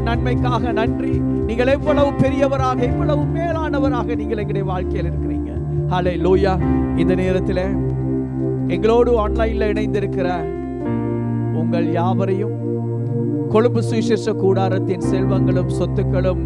நன்மைக்காக நன்றி. நீங்கள் எவ்வளவு பெரியவராக, எவ்வளவு மேலானவராக நீங்கள் எங்களுடைய வாழ்க்கையில் இருக்கிறீங்க. ஹல்லேலூயா. இந்த நேரத்தில் எங்களோடு ஆன்லைன்ல இணைந்திருக்கிற உங்கள் யாவரையும் கொழும்பு சுவிசேஷ கூடாரத்தின் செல்வங்களும் சொத்துக்களும்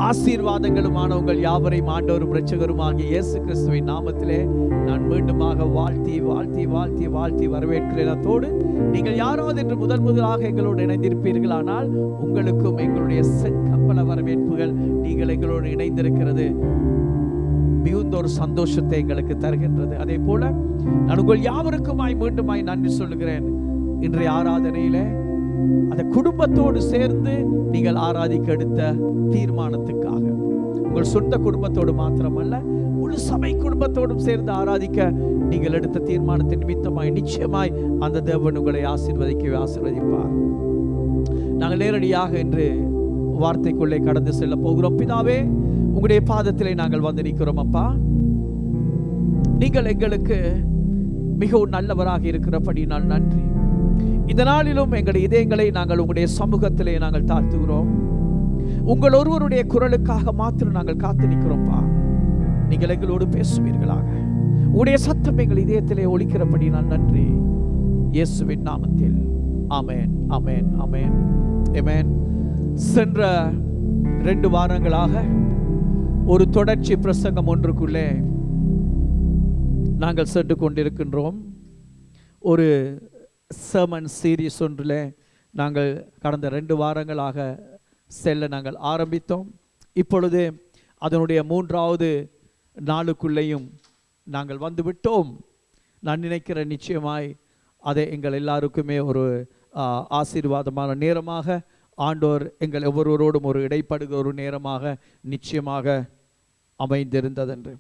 ஆசீர்வாதங்களுமான உங்கள் யாவரையும் ஆண்டவரும் இரட்சகருமாகிய இயேசு கிறிஸ்துவின் நாமத்திலே நான் மீண்டுமாக வாழ்த்தி வாழ்த்தி வாழ்த்தி வாழ்த்தி வரவேற்கிறேன். அதோடு நீங்கள் யாராவது என்று முதலாக எங்களோடு இணைந்திருப்பீர்கள், ஆனால் உங்களுக்கும் எங்களுடைய செங்கப்பல வரவேற்புகள். நீங்கள் எங்களோடு இணைந்திருக்கிறது மிகுந்த ஒரு சந்தோஷத்தை எங்களுக்கு தருகின்றது. அதே போல நான் உங்கள் யாவருக்குமாய் மீண்டுமாய் நன்றி சொல்லுகிறேன். இன்றைய ஆராதனையில அந்த குடும்பத்தோடு சேர்ந்து நீங்கள் ஆராதிக்க எடுத்த தீர்மானத்துக்காக, உங்கள் சொந்த குடும்பத்தோடு மாத்திரமல்ல, முழு சபை குடும்பத்தோடும் சேர்ந்து ஆராதிக்க நீங்கள் எடுத்த தீர்மானத்தின் நிமித்தமாய் நிச்சயமாய் அந்த தேவன் உங்களை ஆசீர்வதிப்பார். நாங்கள் நேரடியாக இன்று வார்த்தைக்குள்ளே கடந்து செல்ல போகிறோம். பிதாவே, உங்களுடைய பாதத்திலே நாங்கள் வந்து நிற்கிறோம். அப்பா, நீங்கள் எங்களுக்கு மிகவும் நல்லவராக இருக்கிறபடி நான் நன்றி. இந்த நாளிலும் எங்களுடைய இதயங்களை நாங்கள் உங்களுடைய சமூகத்திலே நாங்கள் தாழ்த்துகிறோம். உங்கள் ஒருவருடைய குரலுக்காக மாத்திரம் நாங்கள் காத்து நிற்கிறோம்ப்பா. நீங்கள் எங்களோடு பேசுவீர்களாக. உங்களுடைய சத்தம் எங்கள் இதயத்திலே ஒலிக்கிறபடி நான் நன்றி. இயேசுவின் நாமத்தில் ஆமென், ஆமென், ஆமென், ஆமென். சென்ற 2 வாரங்களாக ஒரு தொடர்ச்சி பிரசங்கம் ஒன்றுக்குள்ளே நாங்கள் சென்று கொண்டிருக்கின்றோம். ஒரு சர்மன் சீரீஸ் ஒன்றில் நாங்கள் கடந்த 2 வாரங்களாக செல்ல நாங்கள் ஆரம்பித்தோம். இப்பொழுது அதனுடைய 3வது நாளுக்குள்ளேயும் நாங்கள் வந்து விட்டோம். நான் நினைக்கிறேன் நிச்சயமாய் அதை எங்கள் எல்லாருக்குமே ஒரு ஆசீர்வாதமான நேரமாக ஆண்டோர் எங்கள் ஒவ்வொருவரோடும் ஒரு இடைப்படுகிற ஒரு நேரமாக நிச்சயமாக அமைந்திருந்ததென்று.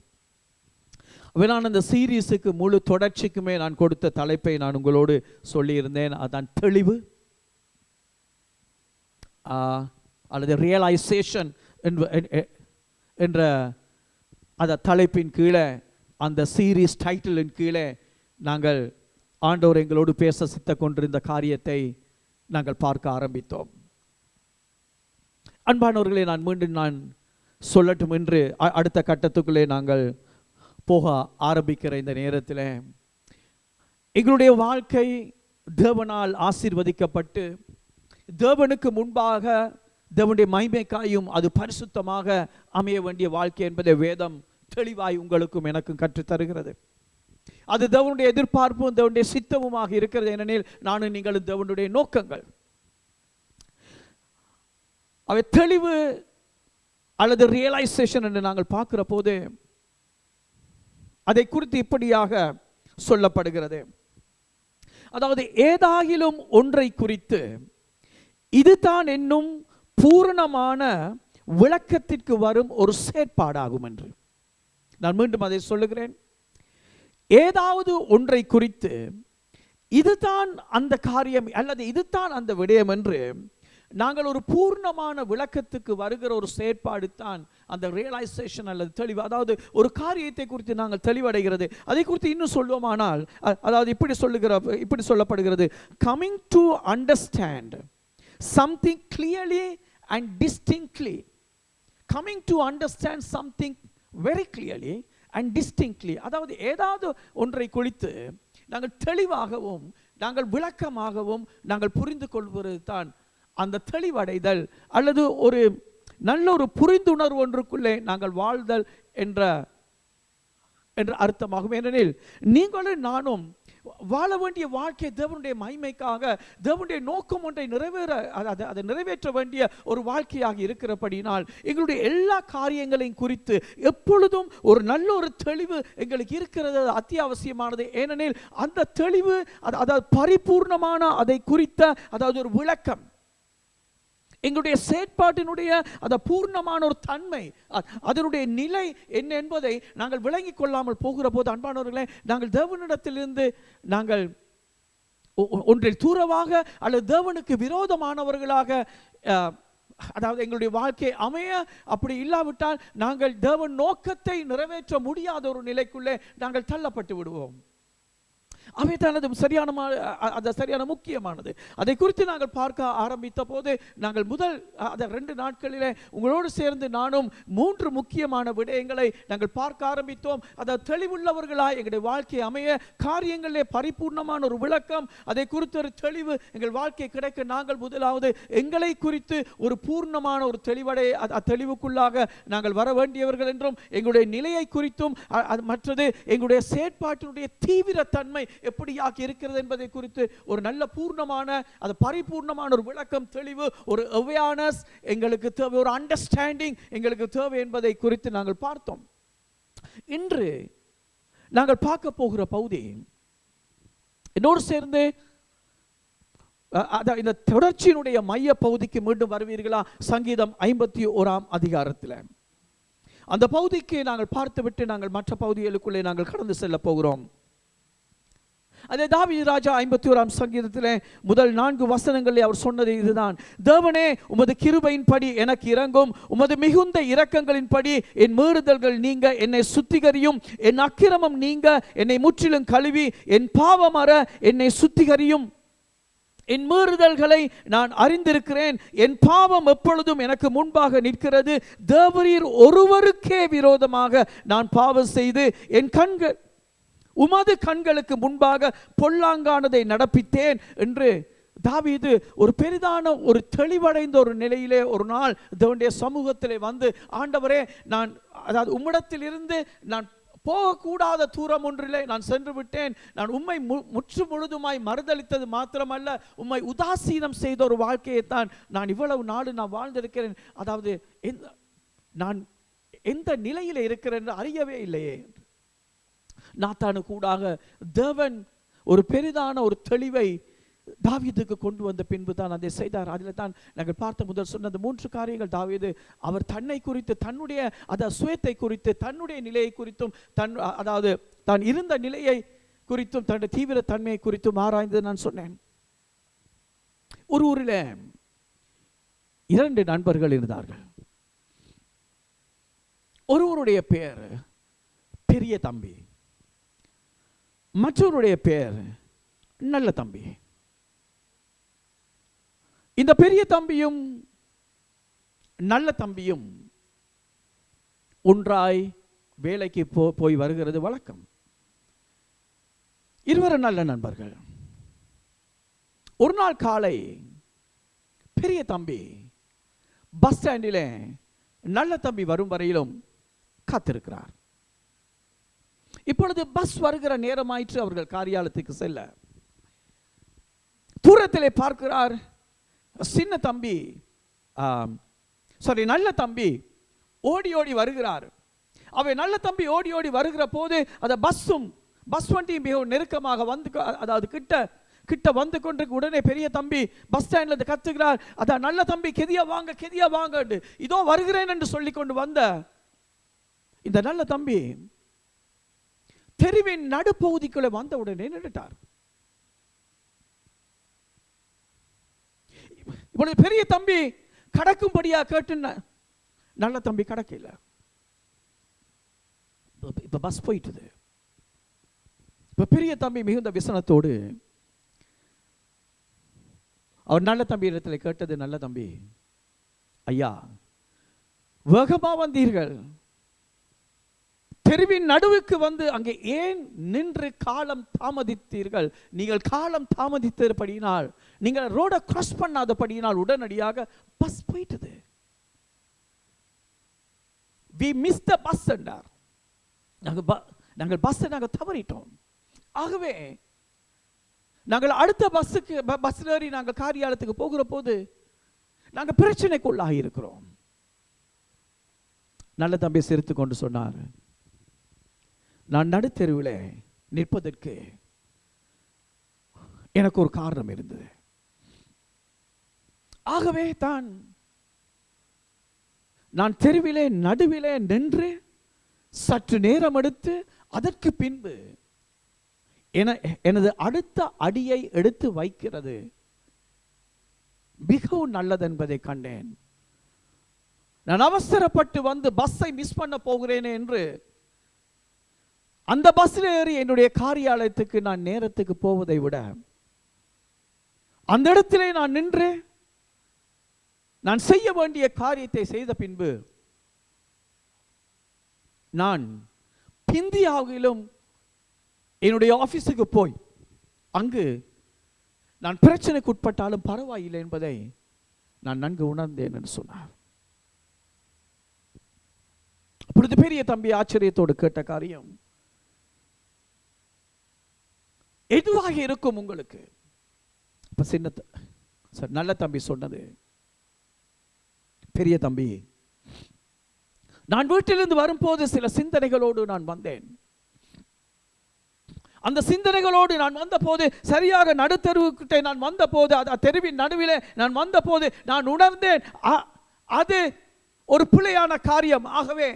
நான் அந்த சீரீஸுக்கு முழு தொடர்ச்சிக்குமே நான் கொடுத்த தலைப்பை நான் உங்களோடு சொல்லியிருந்தேன். அதான் தெளிவு அல்லது ரியலைசேஷன் என்ற அந்த தலைப்பின் கீழே, அந்த சீரீஸ் டைட்டிலின் கீழே நாங்கள் ஆண்டவர் எங்களோடு பேச சித்த கொண்டிருந்த காரியத்தை நாங்கள் பார்க்க ஆரம்பித்தோம். அன்பானவர்களே, நான் மீண்டும் சொல்லட்டும் என்று அடுத்த கட்டத்துக்குள்ளே நாங்கள் போக ஆரம்பிக்கிற இந்த நேரத்தில், எங்களுடைய வாழ்க்கை தேவனால் ஆசீர்வதிக்கப்பட்டு தேவனுக்கு முன்பாக தேவனுடைய மகிமைக்காயும் அது பரிசுத்தமாக அமைய வேண்டிய வாழ்க்கை என்பதை வேதம் தெளிவாய் உங்களுக்கும் எனக்கும் கற்றுத்தருகிறது. அது தேவனுடைய எதிர்பார்ப்பும் தேவனுடைய சித்தமுமாக இருக்கிறது. ஏனெனில் நானும் நீங்களும் தேவனுடைய நோக்கங்கள். அவை தெளிவு அல்லது ரியலைசேஷன் என்று நாங்கள் பார்க்கிற போது அதை குறித்து இப்படியாக சொல்லப்படுகிறது. அதாவது ஏதாகிலும் ஒன்றை குறித்து இதுதான் என்னும் பூரணமான விளக்கத்திற்கு வரும் ஒரு செயற்பாடாகும் என்று. நான் மீண்டும் அதை சொல்லுகிறேன். ஏதாவது ஒன்றை குறித்து இதுதான் அந்த காரியம் அல்லது இதுதான் அந்த விடயம் என்று நாங்கள் ஒரு பூர்ணமான விளக்கத்துக்கு வருகிற ஒரு செயற்பாடு தான் அந்த ரியலைசேஷன் அல்லது தெளிவு. அதாவது ஒரு காரியத்தை குறித்து நாங்கள் தெளிவடைகிறது. அதை குறித்து இன்னும் சொல்லுவோமானால், அதாவது இப்படி சொல்லப்படுகிறது, coming to understand something clearly and distinctly. Coming to understand something very clearly and distinctly. அதாவது ஏதாவது ஒன்றை குறித்து நாங்கள் தெளிவாகவும் நாங்கள் விளக்கமாகவும் நாங்கள் புரிந்து கொள்வது தான் அந்த தெளிவடைதல் அல்லது ஒரு நல்ல ஒரு புரிந்துணர்வு ஒன்றுக்குள்ளே நாங்கள் வாழ்தல் என்ற அர்த்தமாகும். ஏனெனில் நீங்களும் நானும் வாழ வேண்டிய வாழ்க்கை தேவனுடைய மகிமைக்காக, தேவனுடைய நோக்கம் ஒன்றை அதை நிறைவேற்ற வேண்டிய ஒரு வாழ்க்கையாக இருக்கிறபடினால் எங்களுடைய எல்லா காரியங்களையும் குறித்து எப்பொழுதும் ஒரு நல்ல ஒரு தெளிவு எங்களுக்கு இருக்கிறது அத்தியாவசியமானது. ஏனெனில் அந்த தெளிவு அதாவது பரிபூர்ணமான அதை குறித்த அதாவது ஒரு விளக்கம், எங்களுடைய செயற்பாட்டினுடைய அந்த பூர்ணமான ஒரு தன்மை, அதனுடைய நிலை என்ன என்பதை நாங்கள் விளங்கிக் கொள்ளாமல் போகிற போது, அன்பானவர்களே, நாங்கள் தேவனிடத்திலிருந்து நாங்கள் ஒன்றில் தூரமாக அல்லது தேவனுக்கு விரோதமானவர்களாக அதாவது எங்களுடைய வாழ்க்கை அமைய அப்படி இல்லாவிட்டால் நாங்கள் தேவன் நோக்கத்தை நிறைவேற்ற முடியாத ஒரு நிலைக்குள்ளே நாங்கள் தள்ளப்பட்டு விடுவோம். அவை தான் அது சரியான முக்கியமானது. அதை குறித்து நாங்கள் பார்க்க ஆரம்பித்த போது நாங்கள் முதல் 2 நாட்களிலே உங்களோடு சேர்ந்து நானும் 3 முக்கியமான விடயங்களை நாங்கள் பார்க்க ஆரம்பித்தோம். அதை தெளிவுள்ளவர்களாய் எங்களுடைய வாழ்க்கை அமைய, காரியங்களிலே பரிபூர்ணமான ஒரு விளக்கம், அதை குறித்து ஒரு தெளிவு எங்கள் வாழ்க்கை கிடைக்க நாங்கள் முதலாவது எங்களை குறித்து ஒரு பூர்ணமான ஒரு தெளிவுக்குள்ளாக நாங்கள் வர வேண்டியவர்கள் என்றும், எங்களுடைய நிலையை குறித்தும் மற்றது எங்களுடைய செயற்பாட்டினுடைய தீவிரத்தன்மை எப்படியாக இருக்கிறது என்பதை குறித்து ஒரு நல்ல பூர்ணமான அது பரிபூர்ணமான ஒரு விளக்கம், தெளிவு, ஒரு அவேர்னஸ் எங்களுக்கு தேவை, ஒரு அண்டர்ஸ்டாண்டிங் எங்களுக்கு தேவை என்பதை குறித்து நாங்கள் பார்த்தோம். இன்று நாங்கள் பார்க்க போகிற பகுதி என்னோடு சேர்ந்து இந்த தொடர்ச்சியினுடைய மைய பகுதிக்கு மீண்டும் வருவீர்களா? சங்கீதம் 51ஆம் அதிகாரத்தில் அந்த பகுதிக்கு நாங்கள் பார்த்துவிட்டு நாங்கள் மற்ற பகுதிகளுக்குள்ளே நாங்கள் கடந்து செல்ல போகிறோம். அதே தாவீது ராஜா 51ஆம் சங்கீதத்திலே முதல் 4 வசனங்களில் அவர் சொன்னது இதுதான்: தேவனே, உமது கிருபையின்படி எனக்கு இரங்கும், உமது மிகுந்த இரக்கங்களின்படி என் மீறுதல்கள் நீங்க என்னை சுத்திகரியும், என் அக்கிரமம் நீங்க என்னை முற்றிலும் கழுவி, என் பாவம் அற என்னை சுத்திகரியும். என் மீறுதல்களை நான் அறிந்திருக்கிறேன், என் பாவம் எப்பொழுதும் எனக்கு முன்பாக நிற்கிறது. தேவரீர் ஒருவருக்கே விரோதமாக நான் பாவம் செய்து என் உமது கண்களுக்கு முன்பாக பொல்லாங்கானதை நடப்பித்தேன் என்று தாவீது ஒரு பெரிதான ஒரு தெளிவடைந்த ஒரு நிலையிலே ஒரு நாள் தேவனுடைய சமூகத்திலே வந்து, ஆண்டவரே, நான் உம்மிடத்தில் இருந்து நான் போகக்கூடாத தூரம் ஒன்றிலே நான் சென்று விட்டேன். நான் உம்மை முற்று முழுதுமாய் மறுதளித்தது மாத்திரமல்ல, உம்மை உதாசீனம் செய்த ஒரு வாழ்க்கையைத்தான் நான் இவ்வளவு நாடு நான் வாழ்ந்திருக்கிறேன். அதாவது நான் எந்த நிலையில் இருக்கிறேன் என்று அறியவே இல்லையே. நாத்தானு கூடாக தேவன் ஒரு பெரிதான ஒரு தெளிவை தாவீதுக்கு கொண்டு வந்த பின்பு தான் அதை செய்தார். அதில் தான் நாங்கள் பார்த்த முதல் சொன்னது 3 காரியங்கள். தாவீது அவர் தன்னை குறித்து, தன்னுடைய சுயத்தை குறித்து, தன்னுடைய நிலையை குறித்தும், தான் இருந்த நிலையை குறித்தும், தன்னுடைய தீவிர தன்மையை குறித்தும் ஆராய்ந்தது நான் சொன்னேன். ஒரு ஊரில் 2 நண்பர்கள் இருந்தார்கள். ஒருவருடைய பெயர் பெரிய தம்பி, மற்றவருடைய பெயர் நல்ல தம்பி. இந்த பெரிய தம்பியும் நல்ல தம்பியும் ஒன்றாய் வேலைக்கு போய் வருகிறது வழக்கம். இருவரும் நல்ல நண்பர்கள். ஒரு நாள் காலை பெரிய தம்பி பஸ் ஸ்டாண்டிலே நல்ல தம்பி வரும் வரையிலும் காத்திருக்கிறார். இப்பொழுது பஸ் வருகிற நேரமாயிற்று. அவர்கள் காரியாலயத்துக்கு செல்ல தூரத்திலே பார்க்கிறார். சின்ன தம்பி நல்ல தம்பி ஓடி ஓடி வருகிறார். அவை நல்ல தம்பி ஓடி ஓடி வருகிற போது அந்த பஸ் வண்டியும் மிகவும் நெருக்கமாக வந்து, அதாவது கிட்ட வந்து கொண்டு உடனே பெரிய தம்பி பஸ் ஸ்டாண்ட்ல இருந்து கத்துக்கிறார். அதான் நல்ல தம்பி, கெதியா வாங்க, இதோ வருகிறேன் என்று சொல்லி கொண்டு வந்த இந்த நல்ல தம்பி தெருவின் நடுப்பகுதிக்குள்ளே வந்த உடனே நின்றுட்டார். இப்பொழுது பெரிய தம்பி கடக்கும்படியா கேட்டு நல்ல தம்பி கடக்கல. இப்ப பஸ் போயிட்டுது. இப்ப பெரிய தம்பி மிகுந்த விசனத்தோடு அவர் நல்ல தம்பி இடத்துல கேட்டது: நல்ல தம்பி, ஐயா, வேகமா வந்தீர்கள், தெருவின் நடுவுக்கு வந்து அங்கே ஏன் நின்று காலம் தாமதித்தீர்கள்? நீங்கள் காலம் தாமதித்தபடியினால், நீங்கள் ரோட கிராஸ் பண்ணாதபடியினால் உடனடியாக bus போயிட்டது. we missed the bus என்றார். நாங்கள் பஸ்ஸை தவறிட்டோம். ஆகவே நாங்கள் அடுத்த பஸ்ஸில் ஏறி நாங்கள் காரியாலயத்துக்கு போகிற போது நாங்கள் பிரச்சனைக்குள்ளாகி இருக்கிறோம். நல்ல தம்பி சிரித்து கொண்டு சொன்னார்: நான் நடுத்தெருவில் நிற்பதற்கு எனக்கு ஒரு காரணம் இருந்தது. ஆகவே தான் நான் தெருவிலே நடுவிலே நின்று சற்று நேரம் எடுத்து அதற்கு பின்பு எனது அடுத்த அடியை எடுத்து வைக்கிறது மிகவும் நல்லது என்பதை கண்டேன். நான் அவசரப்பட்டு வந்து பஸ்ஸை மிஸ் பண்ண போகிறேனே என்று அந்த பஸ்ஸில் ஏறி என்னுடைய காரியாலயத்துக்கு நான் நேரத்துக்கு போவதை விட அந்த இடத்திலே நான் நின்று நான் செய்ய வேண்டிய காரியத்தை செய்த பின்பு நான் இந்தியாவிலும் என்னுடைய ஆபீஸுக்கு போய் அங்கு நான் பிரச்சனைக்கு உட்பட்டாலும் பரவாயில்லை என்பதை நான் நன்கு உணர்ந்தேன் என்று சொன்னார். அப்பொழுது பெரிய தம்பி ஆச்சரியத்தோடு கேட்ட காரியம், எதுவாக இருக்கும் உங்களுக்கு? இப்ப சின்ன நல்ல தம்பி சொன்னது, பெரிய தம்பி, நான் வீட்டிலிருந்து வரும்போது சில சிந்தனைகளோடு நான் வந்தேன். அந்த சிந்தனைகளோடு நான் வந்த போது, சரியாக நடுத்தருவுக்கிட்ட நான் வந்த போது, தெருவின் நடுவிலே நான் வந்த போது நான் உணர்ந்தேன் அது ஒரு பிழையான காரியம். ஆகவே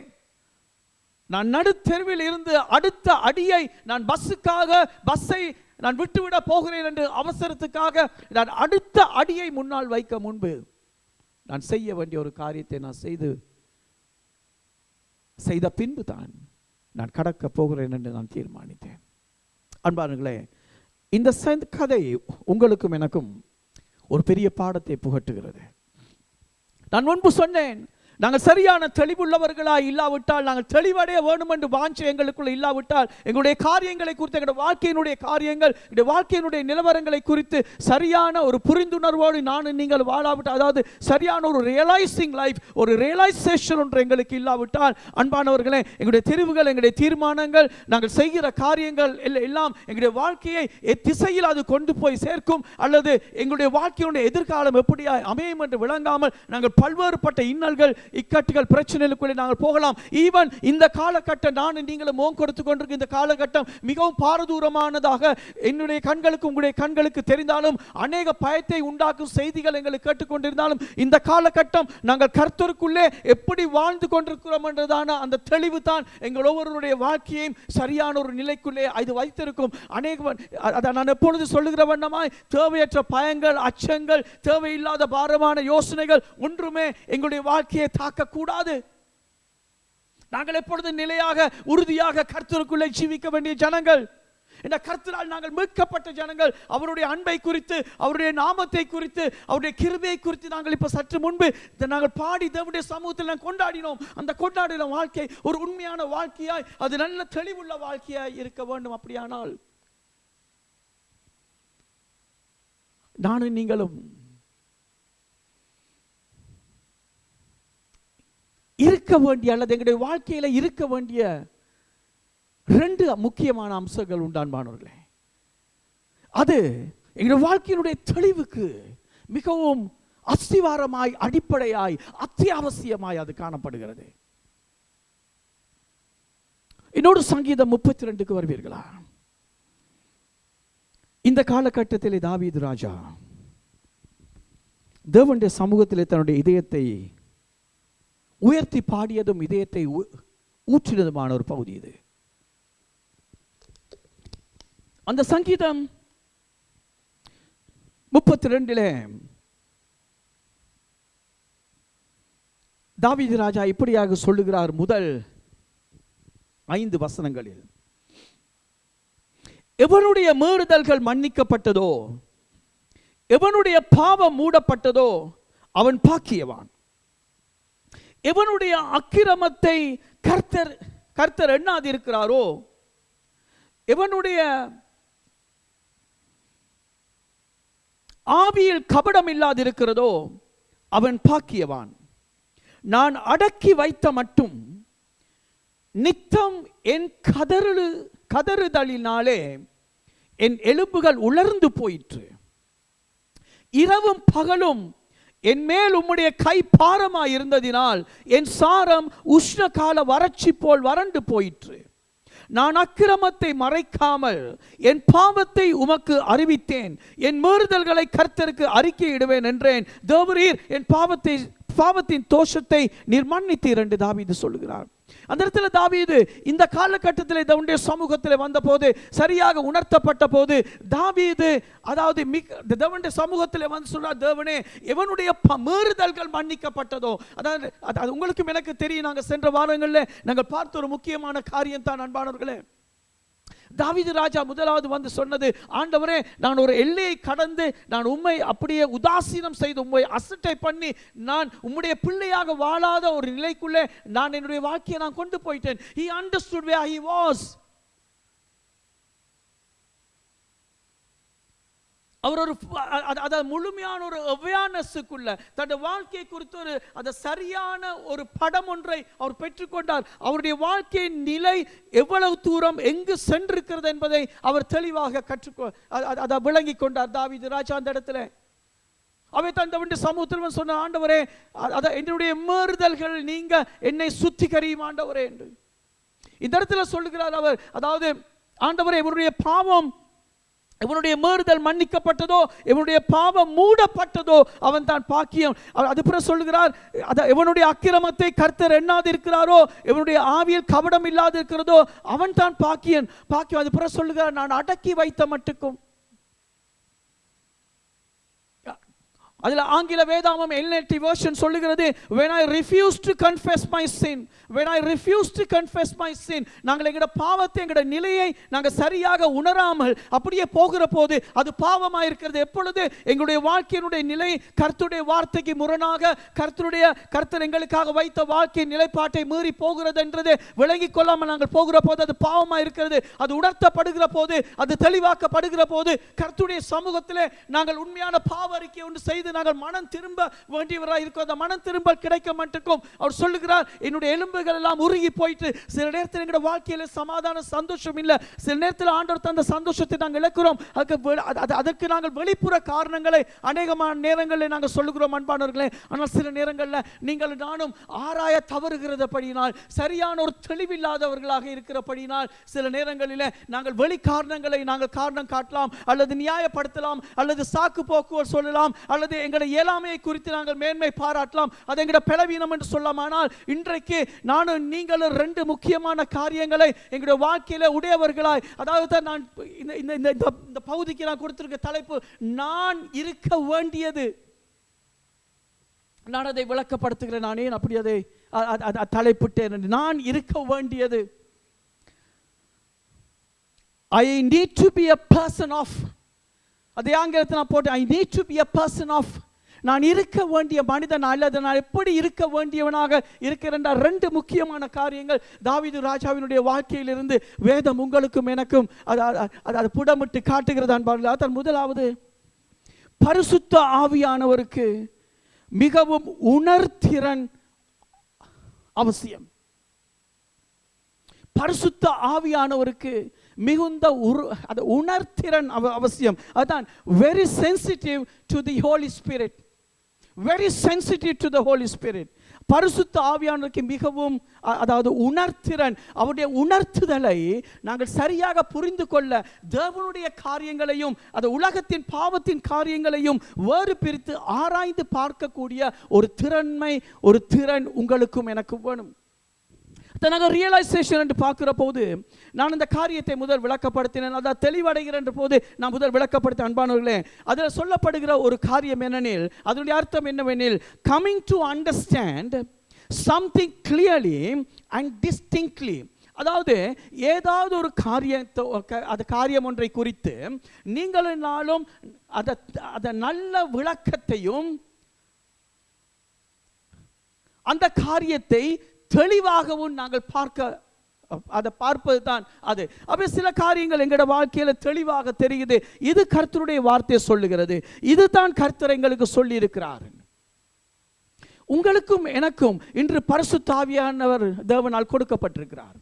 நான் நடுத்தெருவில் இருந்து அடுத்த அடியை நான் பஸ்ஸை நான் விட்டுவிட போகிறேன் என்று அவசரத்துக்காக நான் அடுத்த அடியை முன்னால் வைக்க முன்பு நான் செய்ய வேண்டிய ஒரு காரியத்தை நான் செய்த பின்பு தான் நான் கடக்க போகிறேன் என்று நான் தீர்மானித்தேன். அன்பானவர்களே, இந்த கதை உங்களுக்கும் எனக்கும் ஒரு பெரிய பாடத்தை புகட்டுகிறது. நான் முன்பு சொன்னேன், நாங்கள் சரியான தெளிவுள்ளவர்களாக இல்லாவிட்டால், நாங்கள் தெளிவடைய வேண்டும் என்று வாஞ்சை எங்களுக்குள்ள இல்லாவிட்டால், எங்களுடைய காரியங்களை குறித்து, எங்களுடைய வாழ்க்கையினுடைய காரியங்கள், எங்களுடைய வாழ்க்கையினுடைய நிலவரங்களை குறித்து சரியான ஒரு புரிந்துணர்வோடு நானும் நீங்கள் வாழாவிட்டால், அதாவது சரியான ஒரு ரியலைசிங் லைஃப், ஒரு ரியலைசேஷன் ஒன்று எங்களுக்கு இல்லாவிட்டால், அன்பானவர்களே, எங்களுடைய தெரிவுகள், எங்களுடைய தீர்மானங்கள், நாங்கள் செய்கிற காரியங்கள் எல்லாம் எங்களுடைய வாழ்க்கையை திசையில் அது கொண்டு போய் சேர்க்கும், அல்லது எங்களுடைய வாழ்க்கையினுடைய எதிர்காலம் எப்படியா அமையும் என்று விளங்காமல் நாங்கள் பல்வேறுபட்ட இன்னல்கள், இக்கட்டுகள், பிரச்சனைகளுக்குள்ளே நாங்கள் போகலாம். ஈவன் இந்த காலகட்டம், நான் நீங்களும் மோகம் கொடுத்து கொண்டிருக்க இந்த காலகட்டம் மிகவும் பாரதூரமானதாக என்னுடைய கண்களுக்கு உங்களுடைய கண்களுக்கு தெரிந்தாலும், அநேக பயத்தை உண்டாக்கும் செய்திகள் எங்களுக்கு கேட்டுக்கொண்டிருந்தாலும், இந்த காலகட்டம் நாங்கள் கர்த்தருக்குள்ளே எப்படி வாழ்ந்து கொண்டிருக்கிறோம் என்றதான அந்த தெளிவு தான் எங்கள் ஒவ்வொருடைய வாழ்க்கையையும் சரியான ஒரு நிலைக்குள்ளே இது வைத்திருக்கும். அநேக நான் எப்பொழுது சொல்லுகிற வண்ணமாய் தேவையற்ற பயங்கள், அச்சங்கள், தேவையில்லாத பாரமான யோசனைகள் ஒன்றுமே எங்களுடைய வாழ்க்கையை தாக்கக்கூடாது. நாங்கள் எப்பொழுது நிலையாக, உறுதியாக கர்த்தருக்குள்ளே ஜீவிக்க வேண்டிய ஜனங்கள், இந்த கர்த்தரால் நாங்கள் மீட்கப்பட்ட ஜனங்கள். அவருடைய அன்பை குறித்து, அவருடைய நாமத்தை குறித்து, அவருடைய கிருபையை குறித்து நாங்கள் இப்ப சற்று முன்பு நாங்கள் பாடி தேவனுடைய சமூகத்தில் நாங்கள் கொண்டாடினோம். அந்த கொண்டாடின வாழ்க்கை ஒரு உண்மையான வாழ்க்கையாய், அது நல்ல தெளிவுள்ள வாழ்க்கையாய் இருக்க வேண்டும். அப்படியானால் நானும் நீங்களும் இருக்க வேண்டிய, அல்லது எங்களுடைய வாழ்க்கையில இருக்க வேண்டிய 2 முக்கியமான அம்சங்கள் உண்டான்பானவர்களே. அது எங்களுடைய வாழ்க்கையினுடைய தெளிவுக்கு மிகவும் அஸ்திவாரமாய், அடிப்படையாய், அத்தியாவசியமாய் அது காணப்படுகிறது. இன்னொரு சங்கீதம் 32க்கு வருவீர்களா? இந்த காலகட்டத்தில் தாவீது ராஜா தேவனுடைய சமூகத்திலே தன்னுடைய இதயத்தை உயர்த்தி பாடியதும் இதயத்தை ஊற்றினதுமான ஒரு பகுதி இது. அந்த சங்கீதம் 32 தாவீது ராஜா இப்படியாக சொல்லுகிறார். முதல் 5 வசனங்களில், எவனுடைய மீறுதல்கள் மன்னிக்கப்பட்டதோ, எவனுடைய பாவம் மூடப்பட்டதோ அவன் பாக்கியவான். எவனுடைய அக்கிரமத்தை கர்த்தர் எண்ணாதிருக்கிறாரோ, எவனுடைய ஆவியில் கபடம் இல்லாதிருக்கிறதோ அவன் பாக்கியவான். நான் அடக்கி வைத்த மட்டும் நித்தம் என் கதறுதலினாலே என் எலும்புகள் உலர்ந்து போயிற்று. இரவும் பகலும் என் மேல் உம்முடைய கை பாரமாய் இருந்ததினால் என் சாரம் உஷ்ண கால வறட்சி போல் வறண்டு போயிற்று. நான் அக்கிரமத்தை மறைக்காமல் என் பாவத்தை உமக்கு அறிவித்தேன், என் மீறுதல்களை கர்த்தருக்கு அறிக்கையிடுவேன் என்றேன். தேவரீர் என் பாவத்தின் தோஷத்தை நீர் மன்னித்தீர் என்று தாவீது சொல்லுகிறார். அந்த இடத்துல தாவீது இந்த காலகட்டத்தில் தேவனுடைய சமூகத்தில் வந்த போது, சரியாக உணர்த்தப்பட்ட போது, தாவீது அதாவது தேவனுடைய சமூகத்தில் வந்து சொல்றார், தேவனே எவனுடைய மீறுதல்கள் மன்னிக்கப்பட்டதோ. அதாவது உங்களுக்கும் எனக்கு தெரியும், நாங்கள் சென்ற வாரங்களில் நாங்கள் பார்த்த ஒரு முக்கியமான காரியம் தான் அன்பானவர்களே. தாவீது ராஜா முதலாவது வந்து சொன்னது, ஆண்டவரே, நான் ஒரு எல்லையை கடந்து நான் உம்மை அப்படியே உதாசீனம் செய்து உம்மை அசட்டை பண்ணி நான் உம்முடைய பிள்ளையாக வாழாத ஒரு நிலைக்குள்ளே நான் என்னுடைய வாழ்க்கையை நான் கொண்டு போயிட்டேன். He understood where he was. அவர் ஒரு முழுமையான ஒரு அவேர்னஸுக்குள்ள தன்னுடைய வாழ்க்கையை குறித்து ஒரு அந்த சரியான ஒரு படம் ஒன்றை அவர் பெற்றுக்கொண்டார். அவருடைய வாழ்க்கையின் நிலை எவ்வளவு தூரம் எங்கு சென்றிருக்கிறது என்பதை அவர் தெளிவாக அதை விளங்கி கொண்டார் தாவீது ராஜா அந்த இடத்துல. அவை தந்த சமூகத்தில் சொன்ன, ஆண்டவரே, என்னுடைய மீறுதல்கள் நீங்க என்னை சுத்திகரியும் ஆண்டவரே என்று இந்த இடத்துல சொல்லுகிறார் அவர். அதாவது, ஆண்டவரே, இவருடைய பாவம், இவனுடைய மீறுதல் மன்னிக்கப்பட்டதோ, இவனுடைய பாவம் மூடப்பட்டதோ அவன் தான் பாக்கியம். அது பிறகு சொல்லுகிறார், இவனுடைய அக்கிரமத்தை கர்த்தர் எண்ணாது இருக்கிறாரோ, இவனுடைய ஆவியில் கபடம் இல்லாது இருக்கிறதோ அவன் தான் பாக்கியம். அது பிறகு சொல்லுகிறார், நான் அடக்கி வைத்த மட்டுக்கும். அதில் ஆங்கில வேதாமம் NLT version சொல்லுகிறது, when I refuse to confess my sin, when I refuse to confess my sin, நாங்கள் எங்கட பாவத்தை, எங்கட நிலையை நாங்கள் சரியாக உணராமல் அப்படியே போகிற போது அது பாவமாக இருக்கிறது. எப்பொழுது எங்களுடைய வாழ்க்கையினுடைய நிலை கர்த்தருடைய வார்த்தைக்கு முரணாக கர்த்தர் எங்களுக்காக வைத்த வாழ்க்கை நிலைப்பாட்டை மீறி போகிறது என்றது விளங்கி கொள்ளாமல் நாங்கள் போகிற போது அது பாவமாக இருக்கிறது. அது உணர்த்தப்படுகிற போது, அது தெளிவாக்கப்படுகிற போது கர்த்தருடைய சமூகத்தில் நாங்கள் உண்மையான பாவ அறிக்கை ஒன்று செய்து நாங்கள் மனம் திரும்ப வேண்டியவராக இருக்கும். அந்த மனம் திரும்ப கிடைக்க மாட்டேக்கும். அவர் சொல்லுகிறார், என்னுடைய எலும்புகள் எல்லாம் உருகி போயிட்டு, சில நேரத்தில் எங்களுடைய வாழ்க்கையில் சமாதான சந்தோஷம் இல்லை. சில நேரத்தில் ஆண்டவர் தந்த சந்தோஷத்தை நாங்கள் இழக்கிறோம். அதற்கு நாங்கள் வெளிப்புற காரணங்களை அநேகமான நேரங்களில் நாங்கள் சொல்லுகிறோம் அன்பானவர்களே. ஆனால் சில நேரங்களில் நீங்கள் நானும் ஆராய தவறுகிறபடியினால், சரியான ஒரு தெளிவில்லாதவர்களாக இருக்கிறபடியினால் சில நேரங்களில் நாங்கள் வெளி காரணங்களை நாங்கள் காரணம் காட்டலாம், அல்லது நியாயப்படுத்தலாம், அல்லது சாக்கு போக்குவரத்து சொல்லலாம், அல்லது எங்களுடைய இயலாமையை குறித்து நாங்கள் மேன்மை பாராட்டலாம். அது எங்களுடைய பலவீனம் என்று சொல்லலாம். ஆனால் இன்றைக்கு நானும் நீங்களும் ரெண்டு முக்கியமான காரியங்களை எங்களுடைய வாழ்க்கையில உடையவர்களாய், அதாவது நான் இந்த பகுதிக்கு நான் கொடுத்திருக்க தலைப்பு, நான் இருக்க வேண்டியது. நான் அதை விளக்கப்படுத்துகிறேன். நான் ஏன் அப்படி அதை தலைப்பிட்டேன்? நான் இருக்க வேண்டியது. I need to be a person of, அதே ஆங்கிலத்தில் நான் போட்டு, I need to be a person of, நான் இருக்க வேண்டிய மனிதன் அல்லது நான் எப்படி இருக்க வேண்டியவனாக இருக்கிறேன். ரெண்டு முக்கியமான காரியங்கள் தாவீது ராஜாவினுடைய வாழ்க்கையிலிருந்து வேதம் உங்களுக்கும் எனக்கும் அது புடமிட்டு காட்டுகிறது அன்பார்களே. அதன் முதலாவது, பரிசுத்த ஆவியானவருக்கு மிகவும் உணர்திறன் அவசியம். பரிசுத்த ஆவியானவருக்கு மிகுந்த உணர்திறன் அவசியம். அதான் very sensitive to the Holy Spirit, very sensitive to the Holy Spirit. பரிசுத்த ஆவியானவருக்கு மிகவும் அதாவது உணர்திறன், அவருடைய உணர்த்துதலை நாங்கள் சரியாக புரிந்து கொள்ள, தேவனுடைய காரியங்களையும் அது உலகத்தின் பாவத்தின் காரியங்களையும் வேறு பிரித்து ஆராய்ந்து பார்க்கக்கூடிய ஒரு திறன் உங்களுக்கும் எனக்கு வேணும். நாங்கள் ரியலைசேஷன் என்று பார்க்கிற போது நான் இந்த காரியத்தை முதல் விளக்கப்படுத்தினேன். அதாவது தெளிவடைகிற என்ற போது நான் முதல் விளக்கப்படுத்த அன்பானவர்களே, அதில் சொல்லப்படுகிற ஒரு காரியம் என்னெனில், அதனுடைய அர்த்தம் என்னவெனில், coming to understand something clearly and distinctly. அதாவது ஏதாவது ஒரு காரியம் ஒன்றை குறித்து நீங்களும் அதை நல்ல விளக்கத்தையும் அந்த காரியத்தை தெளிவாகவும் நாங்கள் பார்ப்பது தான் அது. அப்ப சில காரியங்கள் எங்களோட வாழ்க்கையில தெளிவாக தெரியுது, இது கர்த்தருடைய வார்த்தை சொல்லுகிறது, இதுதான் கர்த்தர் எங்களுக்கு சொல்லி இருக்கிறார். உங்களுக்கும் எனக்கும் இன்று பரிசுத்த ஆவியானவர் தேவனால் கொடுக்கப்பட்டிருக்கிறார்.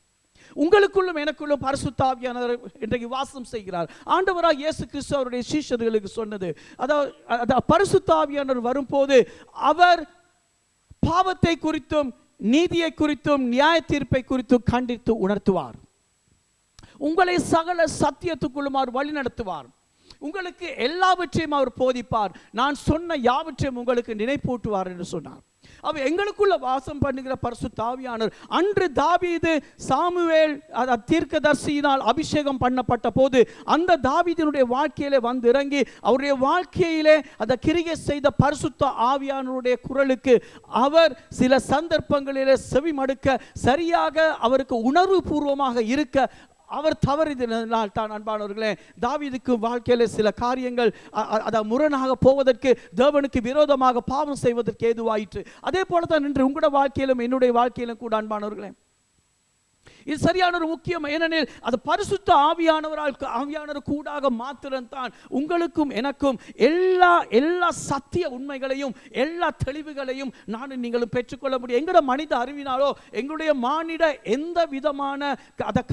உங்களுக்குள்ளும் எனக்குள்ளும் பரிசுத்த ஆவியானவர் இன்றைக்கு வாசம் செய்கிறார். ஆண்டவராக இயேசு கிறிஸ்து அவருடைய சீஷர்களுக்கு சொன்னது, அதாவது பரிசுத்த ஆவியானவர் வரும்போது அவர் பாவத்தை குறித்தும் நீதியை குறித்தும் நியாய தீர்ப்பை குறித்தும் கண்டித்து உணர்த்துவார். உங்களை சகல சத்தியத்துக்குள்ளும் அவர் வழி நடத்துவார். உங்களுக்கு எல்லாவற்றையும் அவர் போதிப்பார். நான் சொன்ன யாவற்றையும் உங்களுக்கு நினைப்பூட்டுவார் என்று சொன்னார். அவ எங்களுக்குள்ள வாசம் பண்ணுகிற பரிசுத்த ஆவியானவர் அன்று தாவீது சாமுவேல் தீர்க்கதரிசியினால் அபிஷேகம் பண்ணப்பட்ட போது அந்த தாவீதினுடைய வாழ்க்கையிலே வந்து இறங்கி அவருடைய வாழ்க்கையிலே அந்த கிரியை செய்த பரிசுத்த ஆவியானவருடைய குரலுக்கு அவர் சில சந்தர்ப்பங்களிலே செவி மடுக்க, சரியாக அவருக்கு உணர்வு பூர்வமாக இருக்க அவர் தவறினால் தான் அன்பானவர்களே தாவீதுக்கு வாழ்க்கையில சில காரியங்கள் முரணாக போவதற்கு, தேவனுக்கு விரோதமாக பாவம் செய்வதற்கு ஏதுவாயிற்று. அதே போல தான் இன்று உங்களோட வாழ்க்கையிலும் என்னுடைய வாழ்க்கையிலும் கூட அன்பானவர்களே இது சரியான ஒரு முக்கியம். ஏனெனில் அது பரிசுத்த ஆவியானவர் கூடாக மாத்திரம்தான் உங்களுக்கும் எனக்கும் எல்லா சத்திய உண்மைகளையும் எல்லா தெளிவுகளையும் நானும் நீங்களும் பெற்றுக்கொள்ள முடியும். எங்களோட மனித அறிவினாலோ எங்களுடைய மானிட எந்த விதமான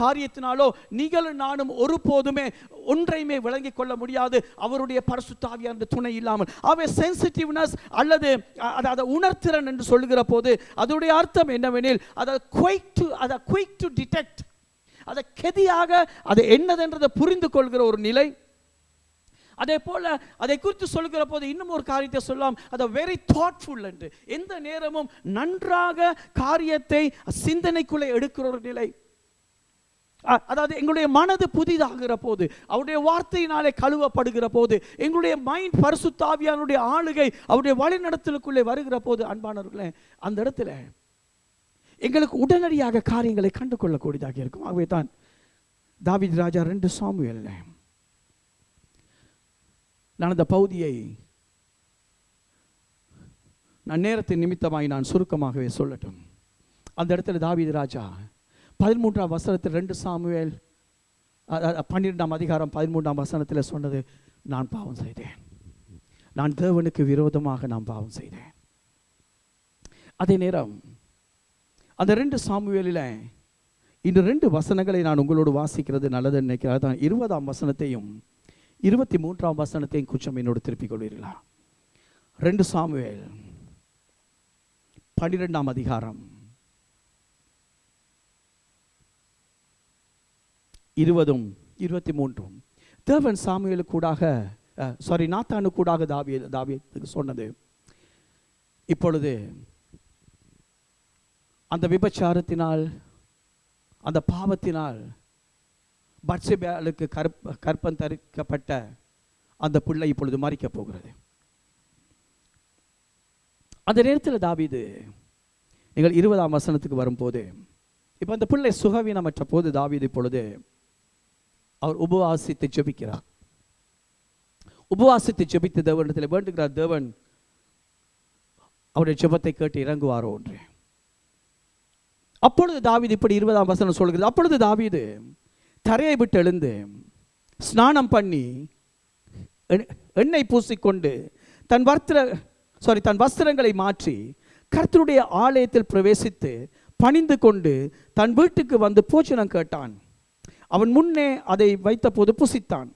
காரியத்தினாலோ நீங்களும் நானும் ஒருபோதுமே ஒன்றையுமே விளங்கிக் கொள்ள முடியாது அவருடைய பரிசுத்த ஆவியான துணை இல்லாமல். அவை சென்சிட்டிவ்னஸ் அல்லது அதை உணர்திறன் என்று சொல்லுகிற போது அதனுடைய அர்த்தம் என்னவெனில் அதை குயிக் டு டிடெக்ட், அதை கெதியாக அதை என்னதென்றதை புரிந்து கொள்கிற ஒரு நிலை. அதே போல அதை குறித்து சொல்கிற போது இன்னும் ஒரு காரியத்தை சொல்லலாம், அதை வெரி தாட்ஃபுல் என்று, எந்த நேரமும் நன்றாக காரியத்தை சிந்தனைக்குள்ளே எடுக்கிற ஒரு நிலை. அதாவது எங்களுடைய மனது புதிதாகிற போது, அவருடைய வார்த்தையினாலே கழுவப்படுகிற போது, எங்களுடைய மைண்ட் பரிசுத்த ஆவியானுடைய ஆளுகை அவருடைய வழிநடத்தலுக்குள்ளே வருகிற போது அன்பானவர்களே அந்த இடத்துல எங்களுக்கு உடனடியாக காரியங்களை கண்டு கொள்ளக்கூடியதாக இருக்கும். ஆகவே தான் தாவீது ராஜா 2 சாமுவேல், நான் அந்த பகுதியை நான் நேரத்தின் நிமித்தமாய் நான் சுருக்கமாகவே சொல்லட்டும். அந்த இடத்துல தாவீது ராஜா 13ஆம் வசனத்தில் 2 சாமுவேல் 12ஆம் அதிகாரம் 13ஆம் வசனத்தில் சொன்னது, நான் பாவம் செய்தேன், நான் தேவனுக்கு விரோதமாக நான் பாவம் செய்தேன். அதே நேரம் அந்த 2 சாமுவேலில் இந்த 2 வசனங்களை நான் உங்களோடு வாசிக்கிறது நல்லது நினைக்கிறேன். அதான் 20ஆம் வசனத்தையும் 23ஆம் வசனத்தையும் கொஞ்சம் என்னோடு திருப்பிக் கொள்வீர்களா? 2 சாமுவேல் 12ஆம் அதிகாரம் 20ம் 23ம் தேவன் சாமுவேலுக்கூடாக நாத்தானுக்கூடாக தாவீதுக்கு சொன்னது, இப்பொழுது அந்த விபச்சாரத்தினால் அந்த பாவத்தினால் பத்சேபாளுக்கு கற்பம் தரிக்கப்பட்ட அந்த பிள்ளை இப்பொழுது மரிக்கப் போகிறது. அந்த நேரத்தில் தாவீது, நீங்கள் 20ஆம் வசனத்துக்கு வரும்போது, இப்போ அந்த பிள்ளை சுகவீனமற்ற போது தாவீது இப்பொழுது அவர் உபவாசித்து ஜெபிக்கிறார். உபவாசித்து ஜெபித்து தேவனிடத்தில் வேண்டுகிறார், தேவன் அவருடைய ஜெபத்தை கேட்டு இறங்குவாரோ என்று. அப்பொழுது தாவீது இப்படி 20ஆம் வசனம் சொல்கிறது, அப்பொழுது தாவீது தரையை விட்டு எழுந்து ஸ்நானம் பண்ணி எண்ணெய் பூசிக்கொண்டு தன் வஸ்திரங்களை மாற்றி கர்த்தருடைய ஆலயத்தில் பிரவேசித்து பணிந்து கொண்டு தன் வீட்டுக்கு வந்து போஜனம் கேட்டான். அவன் முன்னே அதை வைத்த போது புசித்தான்.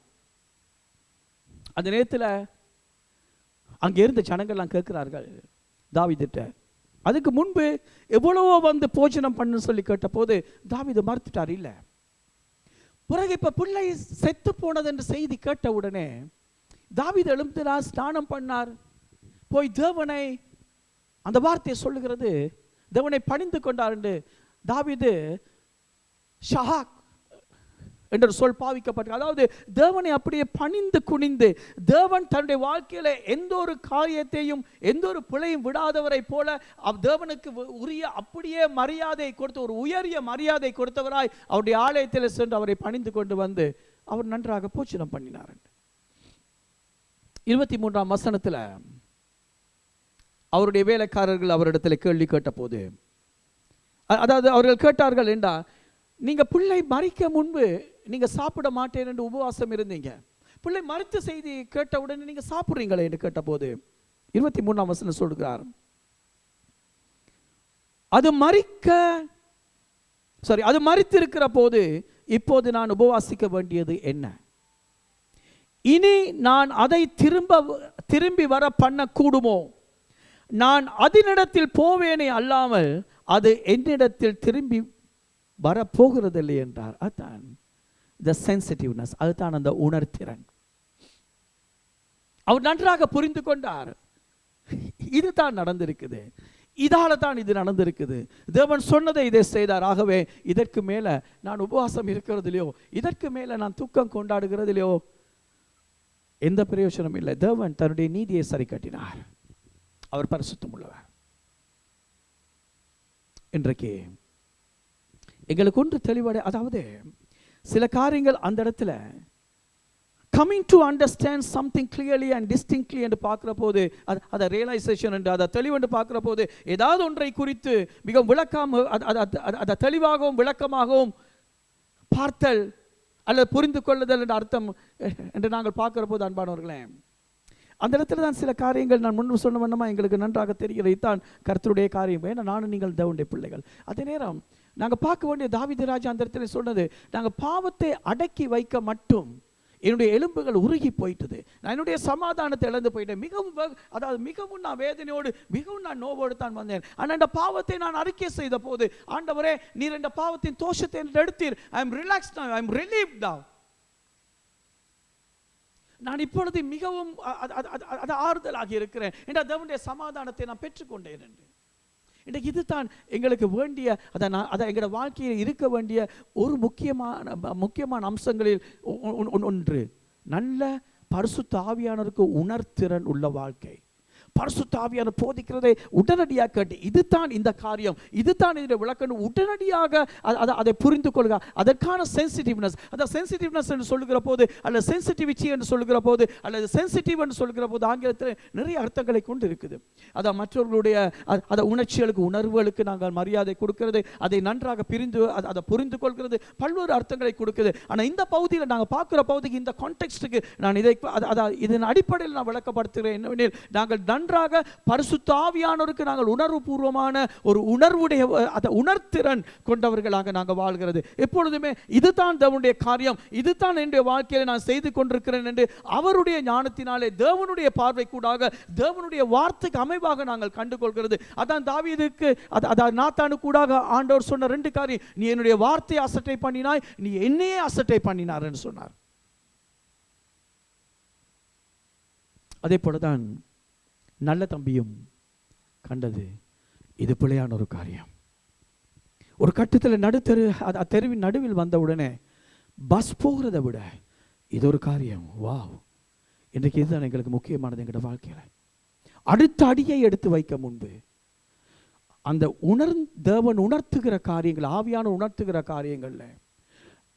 அந்த நேரத்தில் அங்கே இருந்த ஜனங்கள்லாம் கேட்கிறார்கள் தாவீதுட்ட, அதுக்கு முன்பு எவ்வளவோ வந்து போஜனம் பண்ணு சொல்லி கேட்ட போது தாவீது மறுத்துட்டார். இல்லை, பிறகு இப்ப பிள்ளை செத்து போனது என்று செய்தி கேட்ட உடனே தாவீது எழும்பினார், ஸ்நானம் பண்ணார், போய் தேவனை, அந்த வார்த்தையை சொல்லுகிறது, தேவனை பணிந்து கொண்டார் என்று தாவீது ஷஹாக் என்ற சொல் பாவிக்கப்பட்ட, அதாவது தேவனை அப்படியே பணிந்து குனிந்து, தேவன் தன்னுடைய வாழ்க்கையில எந்த ஒரு காரியத்தையும் எந்த ஒரு பிழையும் விடாதவரை போல தேவனுக்கு உரிய அப்படியே மரியாதை கொடுத்து, ஒரு உயரிய மரியாதை கொடுத்தவராய் அவருடைய ஆலயத்தில் சென்று அவரை பணிந்து கொண்டு வந்து அவர் நன்றாக போஜனம் பண்ணினார். 23ஆம் வசனத்தில் அவருடைய வேலைக்காரர்கள் அவரிடத்தில் கேள்வி கேட்ட போது, அதாவது அவர்கள் கேட்டார்கள், என்றா நீங்க பிள்ளை மரிக்க முன்பு நீங்க சாப்பிட மாட்டேன் என்று உபவாசம் இருந்தீங்க, பிள்ளை மரித்த செய்தி கேட்ட உடனே நீங்க சாப்பிடுறீங்களே என்று கேட்ட போது 23ஆம் வசனம் சொல்கிறார், அது மரித்திருக்கிற போது இப்போது நான் உபவாசிக்க வேண்டியது என்ன? இனி நான் அதை திரும்பி வர பண்ண கூடுமோ? நான் அதனிடத்தில் போவேனே அல்லாமல் அது என்னிடத்தில் திரும்பி வரப்போகிறதில்லை என்றார். அதுதான் the sensitiveness, அதுதான் அந்த உணர்திறன். அவர் நன்றாக புரிந்து கொண்டார், இதுதான் நடந்திருக்குது, இதால தான் இது நடந்திருக்குது, தேவன் சொன்னதை இதை செய்தார், ஆகவே இதற்கு மேல நான் உபவாசம் இருக்கிறதிலையோ இதற்கு மேல நான் துக்கம் கொண்டாடுகிறதிலையோ எந்த பிரயோஜனம் இல்லை. தேவன் தன்னுடைய நீதியை சரி கட்டினார், அவர் பரிசுத்தம் உள்ளவர். இன்றைக்கு எங்களுக்கு ஒன்று தெளிவடை, அதாவது சில காரியங்கள் அந்த இடத்துல coming to understand something clearly and distinctly என்று பார்க்கிற போது அதை ரியலைசேஷன் என்று அதை தெளிவென்று பார்க்கிற போது ஏதாவது ஒன்றை குறித்து மிகவும் அதை தெளிவாகவும் விளக்கமாகவும் பார்த்தல் அல்லது புரிந்து கொள்ளுதல் என்ற அர்த்தம் என்று நாங்கள் பார்க்கிற போது அன்பானவர்களே, அந்த இடத்துல தான் சில காரியங்கள் நான் முன்பு சொன்ன வண்ணமா எங்களுக்கு நன்றாக தெரிகிறது தான் கர்த்தருடைய காரியம். ஏன்னா நானும் நீங்கள் தேவனுடைய பிள்ளைகள். அதே நேரம் நாங்கள் பார்க்க வேண்டிய தாவீது ராஜா அந்த இடத்துல சொன்னது, நாங்கள் பாவத்தை அடக்கி வைக்க மட்டும் என்னுடைய எலும்புகள் உருகி போயிட்டது, நான் என்னுடைய சமாதானத்தை இழந்து போயிட்டேன், மிகவும் நான் வேதனையோடு மிகவும் நான் நோவோடு தான் வந்தேன். ஆனால் இந்த பாவத்தை நான் அறிக்கை செய்த போது, ஆண்டவரே நீர் இந்த பாவத்தின் தோஷத்தை எடுத்தீர், I am relaxed now, I am relieved now, நான் இப்பொழுது மிகவும் ஆறுதலாகி இருக்கிறேன் என்ற தேவனுடைய சமாதானத்தை நான் பெற்றுக்கொண்டேன் என்று. இன்றைக்கு இதுதான் எங்களுக்கு வேண்டிய, அதை எங்களோட வாழ்க்கையில் இருக்க வேண்டிய ஒரு முக்கியமான அம்சங்களில் ஒன்று, நல்ல பரிசுத்த ஆவியானவருக்கு உணர்திறன் உள்ள வாழ்க்கை. பரிசுத்த ஆவியானவர் போதிக்கிறதை உடனடியாக கேட்டு, இதுதான் இந்த காரியம், இதுதான் இதனுடைய விளக்கம், உடனடியாக அதை புரிந்து கொள்க. அதற்கான சென்சிட்டிவ்னஸ், அந்த சென்சிட்டிவ்னஸ் என்று சொல்லுகிற போது அல்லது சென்சிட்டிவிட்டி என்று சொல்லுகிற போது அல்லது சென்சிட்டிவ் என்று சொல்லுகிற போது ஆங்கிலத்தில் நிறைய அர்த்தங்களை கொண்டு இருக்குது. அதை மற்றவர்களுடைய அதை உணர்ச்சிகளுக்கு உணர்வுகளுக்கு நாங்கள் மரியாதை கொடுக்கிறது, அதை நன்றாக அதை புரிந்து கொள்கிறது, பல்வேறு அர்த்தங்களை கொடுக்குது. ஆனால் இந்த பகுதியில் நாங்கள் பார்க்குற பகுதிக்கு, இந்த கான்டெக்ஸ்டுக்கு நான் இதன் அடிப்படையில் நான் விளக்கப்படுத்துகிறேன். என்னவெனில், நாங்கள் நன்றாக பரிசுத்த ஆவியானவருக்கு நாங்கள் உணர்வுபூர்வமான ஒரு உணர்வுடைய உணர்திறன் கொண்டவர்களாக நாங்கள் வாழ்கிறது. எப்பொழுதுமே இதுதான் தேவனுடைய காரியம், இதுதான் என்னுடைய வாழ்க்கையில் நான் செய்து கொண்டிருக்கிறேன் என்று அவருடைய ஞானத்தினாலே தேவனுடைய பார்வை கூடாக தேவனுடைய வார்த்தைக்கு அமைவாக நாங்கள் கண்டுகொள்கிறது. அதான் தாவீதுக்கு நாத்தானு கூடாக ஆண்டவர் சொன்ன 2 காரியம், நீ என்னுடைய வார்த்தையை அசட்டை பண்ணினாய், நீ என்னையே அசட்டை பண்ணினார் என்று சொன்னார். அதே போலதான் நல்ல தம்பியும் கண்டது, இது பிழையான ஒரு காரியம். ஒரு கட்டத்தில் தெருவின் நடுவில் வந்தவுடனே பஸ் போகிறத விட இது ஒரு காரியம். வாவ், இன்றைக்கு இதுதான் எங்களுக்கு முக்கியமானது. எங்களோட வாழ்க்கையில் அடுத்த அடியை எடுத்து வைக்க முன்பு அந்த தேவன் உணர்த்துகிற காரியங்கள், ஆவியான உணர்த்துகிற காரியங்கள்ல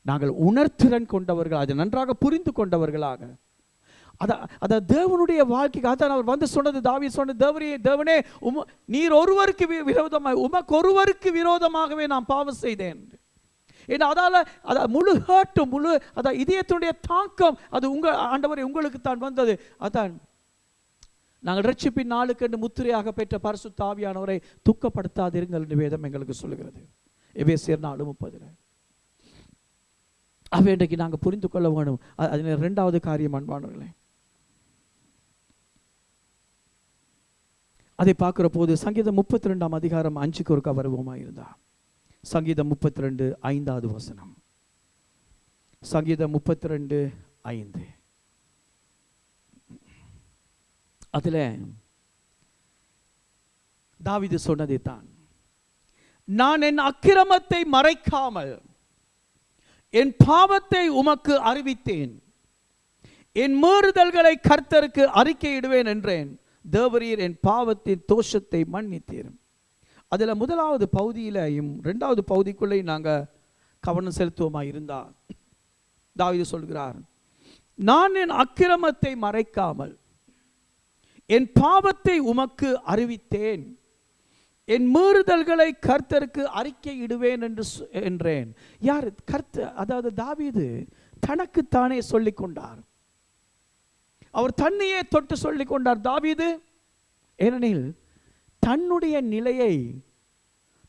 நாங்கள் உணர்திறன் கொண்டவர்கள், அதை நன்றாக புரிந்து கொண்டவர்களாக, அத தேவனுடைய வாழ்க்கைக்கு, அதான் அவர் வந்து சொன்னது, தாவீது சொன்னது, தேவனே நீர் ஒருவருக்கு விரோதமாக, உமக்கு ஒருவருக்கு விரோதமாகவே நான் பாவம் செய்தேன். ஏன்னா அதால முழு ஹர்ட்டும் முழு இதயத்துடைய தாக்கம் அது ஆண்டவரே உங்களுக்கு தான் வந்தது. அதான் நாங்கள் ரட்சிப்பின் நாளுக்கு என்று முத்திரையாக பெற்ற பரிசுத்த ஆவியானவரை துக்கப்படுத்தாதிருங்கள் என்று வேதம் எங்களுக்கு சொல்லுகிறது. எபேசியர் 4:30. அவை இன்றைக்கு நாங்கள் புரிந்து கொள்ள வேணும். அதில் 2வது காரியம் அன்பானவர்களே, அதை பார்க்கிற போது சங்கீதம் 32ஆம் அதிகாரம் 5க்கு ஒருக்கா வருவோமா இருந்தா, சங்கீதம் 32 5வது வசனம். சங்கீதம் 32:5. அதுல தாவீது சொன்னதை தான், நான் என் அக்கிரமத்தை மறைக்காமல் என் பாவத்தை உமக்கு அறிவித்தேன், என் மீறுதல்களை கர்த்தருக்கு அறிக்கையிடுவேன் என்றேன், தேவரீர் என் பாவத்தின் தோஷத்தை மன்னித்தீர். அதுல 1வது பகுதியிலையும் 2வது பகுதிக்குள்ளேயும் நாங்க கவனம் செலுத்துவோமா இருந்தா, தாவீது சொல்கிறார், நான் என் அக்கிரமத்தை மறைக்காமல் என் பாவத்தை உமக்கு அறிவித்தேன், என் மீறுதல்களை கர்த்தருக்கு அறிக்கையிடுவேன் என்றேன். யார்? கர்த்தர். அதாவது தாவீது தனக்குத்தானே சொல்லிக் கொண்டார், அவர் தன்னையே தொட்டு சொல்லிக் கொண்டார் தாவீது. ஏனெனில் தன்னுடைய நிலையை,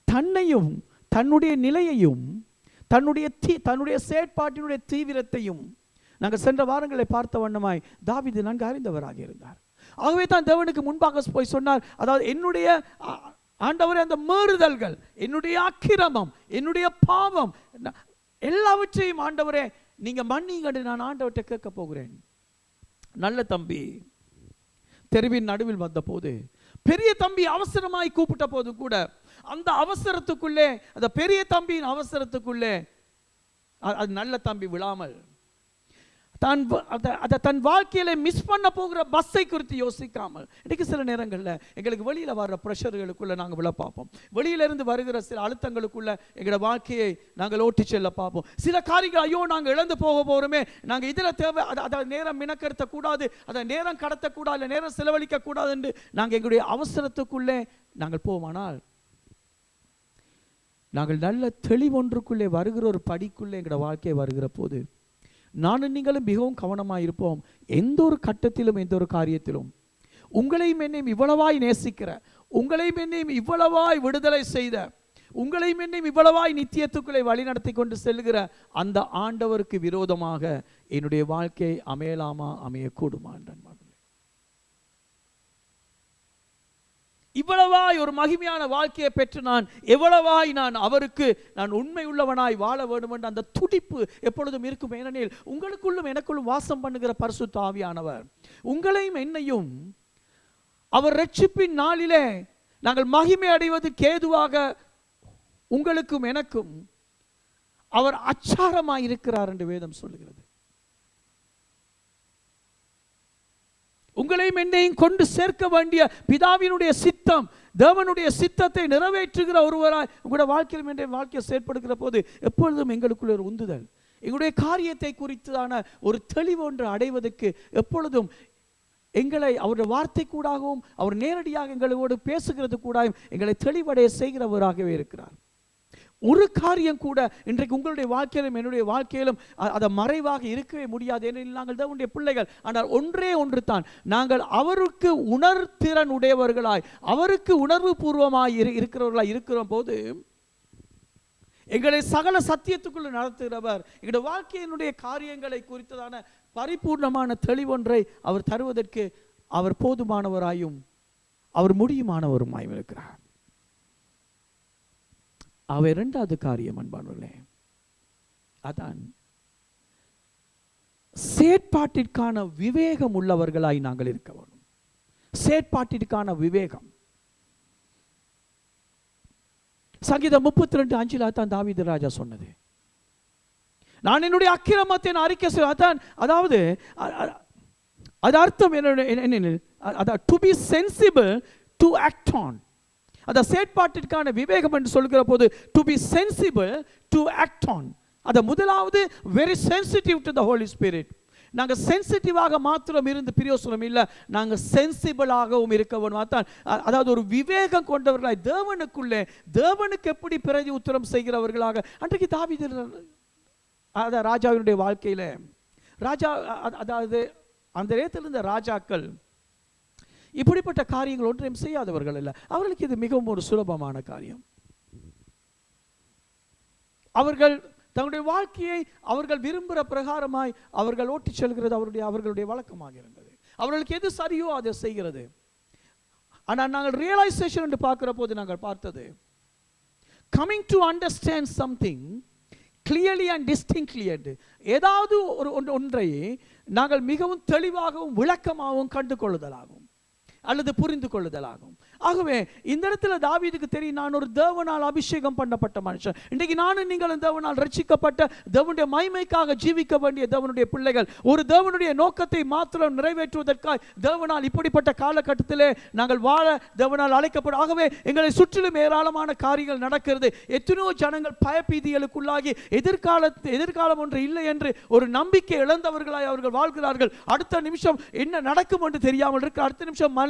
தன்னையும் தன்னுடைய நிலையையும் தன்னுடைய செயற்பாட்டினுடைய தீவிரத்தையும் நாங்கள் சென்ற வாரங்களை பார்த்த வண்ணமாய் தாவீது நன்கு அறிந்தவராக இருந்தார். ஆகவே தான் தேவனுக்கு முன்பாக போய் சொன்னார், அதாவது என்னுடைய ஆண்டவரே, அந்த மீறுதல்கள், என்னுடைய அக்கிரமம், என்னுடைய பாவம் எல்லாவற்றையும் ஆண்டவரே நீங்க மன்னிங்க, நான் ஆண்டவர்கிட்ட கேட்க போகிறேன். நல்ல தம்பி தெருவின் நடுவில் வந்த போது, பெரிய தம்பி அவசரமாய் கூப்பிட்ட போது கூட அந்த அவசரத்துக்குள்ளே, அந்த பெரிய தம்பியின் அவசரத்துக்குள்ளே அது நல்ல தம்பி விழாமல் தன் வாழ்க்கையில மிஸ் பண்ண போகிற பஸ்ஸை குறித்து யோசிக்காமல், இன்றைக்கு சில நேரங்களில் எங்களுக்கு வெளியில் வர்ற ப்ரெஷர்களுக்குள்ள நாங்கள் விழ பார்ப்போம். வெளியிலிருந்து வருகிற சில அழுத்தங்களுக்குள்ள எங்களோட வாழ்க்கையை நாங்கள் ஓட்டி செல்ல பார்ப்போம். சில காரியங்கள் ஐயோ நாங்கள் இழந்து போக போகிறோமே, நாங்கள் இதில் தேவை அதை நேரம் மினக்கெடுத்த கூடாது, அதை நேரம் கடத்தக்கூடாது, இல்லை நேரம் செலவழிக்க கூடாது என்று நாங்கள் எங்களுடைய அவசரத்துக்குள்ளே நாங்கள் போவோமானால், நாங்கள் நல்ல தெளிவொன்றுக்குள்ளே வருகிற ஒரு படிக்குள்ளே எங்களோட வாழ்க்கையை வருகிற போது நானும் நீங்களும் மிகவும் கவனமாக இருப்போம். எந்த ஒரு கட்டத்திலும் எந்த ஒரு காரியத்திலும் உங்களையும் என்னையும் இவ்வளவாய் நேசிக்கிற, உங்களையும் என்னையும் இவ்வளவாய் விடுதலை செய்த, உங்களையும் என்னையும் இவ்வளவாய் நித்தியத்துக்குள்ளே வழி நடத்தி கொண்டு செல்கிற அந்த ஆண்டவருக்கு விரோதமாக என்னுடைய வாழ்க்கை அமையலாமா, அமையக்கூடுமா? இவ்வளவாய் ஒரு மகிமையான வாழ்க்கையை பெற்று நான் எவ்வளவாய் நான் அவருக்கு நான் உண்மை உள்ளவனாய் வாழ வேண்டும் என்ற அந்த துடிப்பு எப்பொழுதும் இருக்கும். ஏனெனில் உங்களுக்குள்ளும் எனக்குள்ளும் வாசம் பண்ணுகிற பரிசுத்த ஆவியானவர் உங்களையும் என்னையும் அவர் ரட்சிப்பின் நாளிலே நாங்கள் மகிமை அடைவதற்கு ஏதுவாக உங்களுக்கும் எனக்கும் அவர் அச்சாரமாய் இருக்கிறார் என்று வேதம் சொல்லுகிறது. உங்களையும் என்னையும் கொண்டு சேர்க்க வேண்டிய பிதாவினுடைய சித்தம், தேவனுடைய சித்தத்தை நிறைவேற்றுகிற ஒருவராய் உங்களுடைய வாழ்க்கையில் என்ற வாழ்க்கையை செயற்படுகிற போது எப்பொழுதும் எங்களுக்குள்ள ஒரு உந்துதல், எங்களுடைய காரியத்தை குறித்தான ஒரு தெளிவு ஒன்று அடைவதற்கு எப்பொழுதும் எங்களை அவருடைய வார்த்தை கூடாகவும் அவர் நேரடியாக எங்களோடு பேசுகிறது கூடாகவும் எங்களை தெளிவடைய செய்கிறவராகவே இருக்கிறார். ஒரு காரியம் கூட இன்றைக்கு உங்களுடைய வாழ்க்கையிலும் என்னுடைய வாழ்க்கையிலும் அதை மறைவாக இருக்கவே முடியாது. ஏனெனில் நாங்கள் தேவனுடைய பிள்ளைகள். ஆனால் ஒன்றே ஒன்று தான், நாங்கள் அவருக்கு உணர்திறன் உடையவர்களாய், அவருக்கு உணர்வு பூர்வமாய் இருக்கிறவர்களாய் இருக்கிற போது எங்களை சகல சத்தியத்துக்குள்ள நடத்துகிறவர் எங்களுடைய வாழ்க்கையினுடைய காரியங்களை குறித்ததான பரிபூர்ணமான தெளிவொன்றை அவர் தருவதற்கு அவர் போதுமானவராயும் அவர் முடியுமானவருமாயும் இருக்கிறார். அவை இரண்டாவது காரியம் அன்பானவர்களே, அதான் செயற்பாட்டிற்கான விவேகம் உள்ளவர்களாய் நாங்கள் இருக்க வேண்டும். செயற்பாட்டிற்கான விவேகம். சங்கீதம் 32:5 தான் தாவீது ராஜா சொன்னது. நான் என்னுடைய அக்கிரமத்தை அறிக்கை செய்வேன். அதாவது அது அர்த்தம் என்ன? To be sensible to act on. அந்த செயற்பாட்டிற்கான விவேகம் என்று சொல்கிற போது to be sensible to act on. அது முதலாவது very sensitive to the Holy Spirit. நாங்கள் சென்சிட்டிவாக மாத்திரம் இருந்து பிரயோசனம் இல்லை, நாங்கள் சென்சிபிளாகவும் இருக்க வேண்டும். அதாவது ஒரு விவேகம் கொண்டவர்களாய் தேவனுக்குள்ளே தேவனுக்கு எப்படி பிரதி உத்தரம் செய்கிறவர்களாக. அன்றைக்கு தாவீது ராஜாவினுடைய வாழ்க்கையில் ராஜா, அதாவது அந்த நேரத்தில் இருந்த ராஜாக்கள் இப்படிப்பட்ட காரியங்கள் ஒன்றையும் செய்யாதவர்கள் இல்லை. அவர்களுக்கு இது மிகவும் ஒரு சுலபமான காரியம். அவர்கள் தங்களுடைய வாழ்க்கையை அவர்கள் விரும்புகிற பிரகாரமாய் அவர்கள் ஓட்டி செல்கிறது அவர்களுடைய வழக்கமாக இருந்தது. அவர்களுக்கு எது சரியோ அதை செய்கிறது. ஆனால் நாங்கள் ரியலைசேஷன் என்று பார்க்கிற போது நாங்கள் பார்த்தது, coming to understand something clearly and distinctly என்று, ஏதாவது ஒன்றை நாங்கள் மிகவும் தெளிவாகவும் விளக்கமாகவும் கண்டு கொள்ளுதலாகும் அல்லது புரிந்து கொள்ளுதலாகும். ஆகவே இந்த இடத்துல தாவீதுக்கு தெரியும், நான் ஒரு தேவனால் அபிஷேகம் பண்ணப்பட்ட மனுஷன். இன்றைக்கு நானும் நீங்களும் தேவனால் ரட்சிக்கப்பட்ட தேவனுடைய மகிமைக்காக ஜீவிக்க வேண்டிய தேவனுடைய பிள்ளைகள். ஒரு தேவனுடைய நோக்கத்தை மாத்திரம் நிறைவேற்றுவதற்காக தேவனால் இப்படிப்பட்ட காலகட்டத்திலே நாங்கள் வாழ தேவனால் அழைக்கப்படும். ஆகவே எங்களை சுற்றிலும் ஏராளமான காரியங்கள் நடக்கிறது. எத்தனையோ ஜனங்கள் பயபீதிகளுக்குள்ளாகி எதிர்காலம் ஒன்று இல்லை என்று ஒரு நம்பிக்கை இழந்தவர்களாய் அவர்கள் வாழ்கிறார்கள். அடுத்த நிமிஷம் என்ன நடக்கும் என்று தெரியாமல் இருக்கு. அடுத்த நிமிஷம்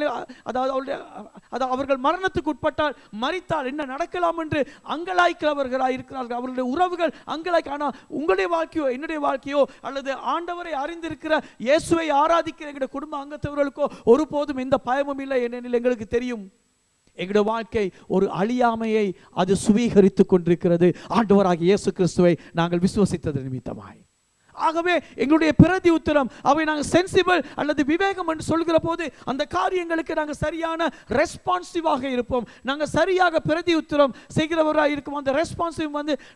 அதாவது அவர்கள் மரணத்துக்கு உட்பட்டால், மரித்தால் என்ன நடக்கலாம் என்று அங்கலாய்க்கிறவர்களாக இருக்கிறார்கள். அவர்களுடைய உறவுகள் அங்கலாய்க்க. ஆனால் உங்களுடைய வாழ்க்கையோ என்னுடைய வாழ்க்கையோ அல்லது ஆண்டவரை அறிந்திருக்கிற இயேசுவை ஆராதிக்கிற எங்களுடைய குடும்ப அங்கத்தவர்களுக்கோ ஒருபோதும் எந்த பயமும் இல்லை. ஏனெனில் எங்களுக்கு தெரியும், எங்களுடைய வாழ்க்கை ஒரு அழியாமையை அது சுவீகரித்துக் கொண்டிருக்கிறது, ஆண்டவராகிய இயேசு கிறிஸ்துவை நாங்கள் விசுவசித்தது நிமித்தமாய். ஆகவே எங்களுடைய பிரதி உத்தரம் அவை நாங்கள் சென்சிபிள் அல்லது விவேகம் என்று சொல்கிற போது அந்த காரியங்களுக்கு நாங்கள் சரியான ரெஸ்பான்சிவாக இருப்போம். நாங்கள் சரியாக பிரதி உத்தரம் செய்கிறவராக இருக்கும். அந்த ரெஸ்பான்சிவ்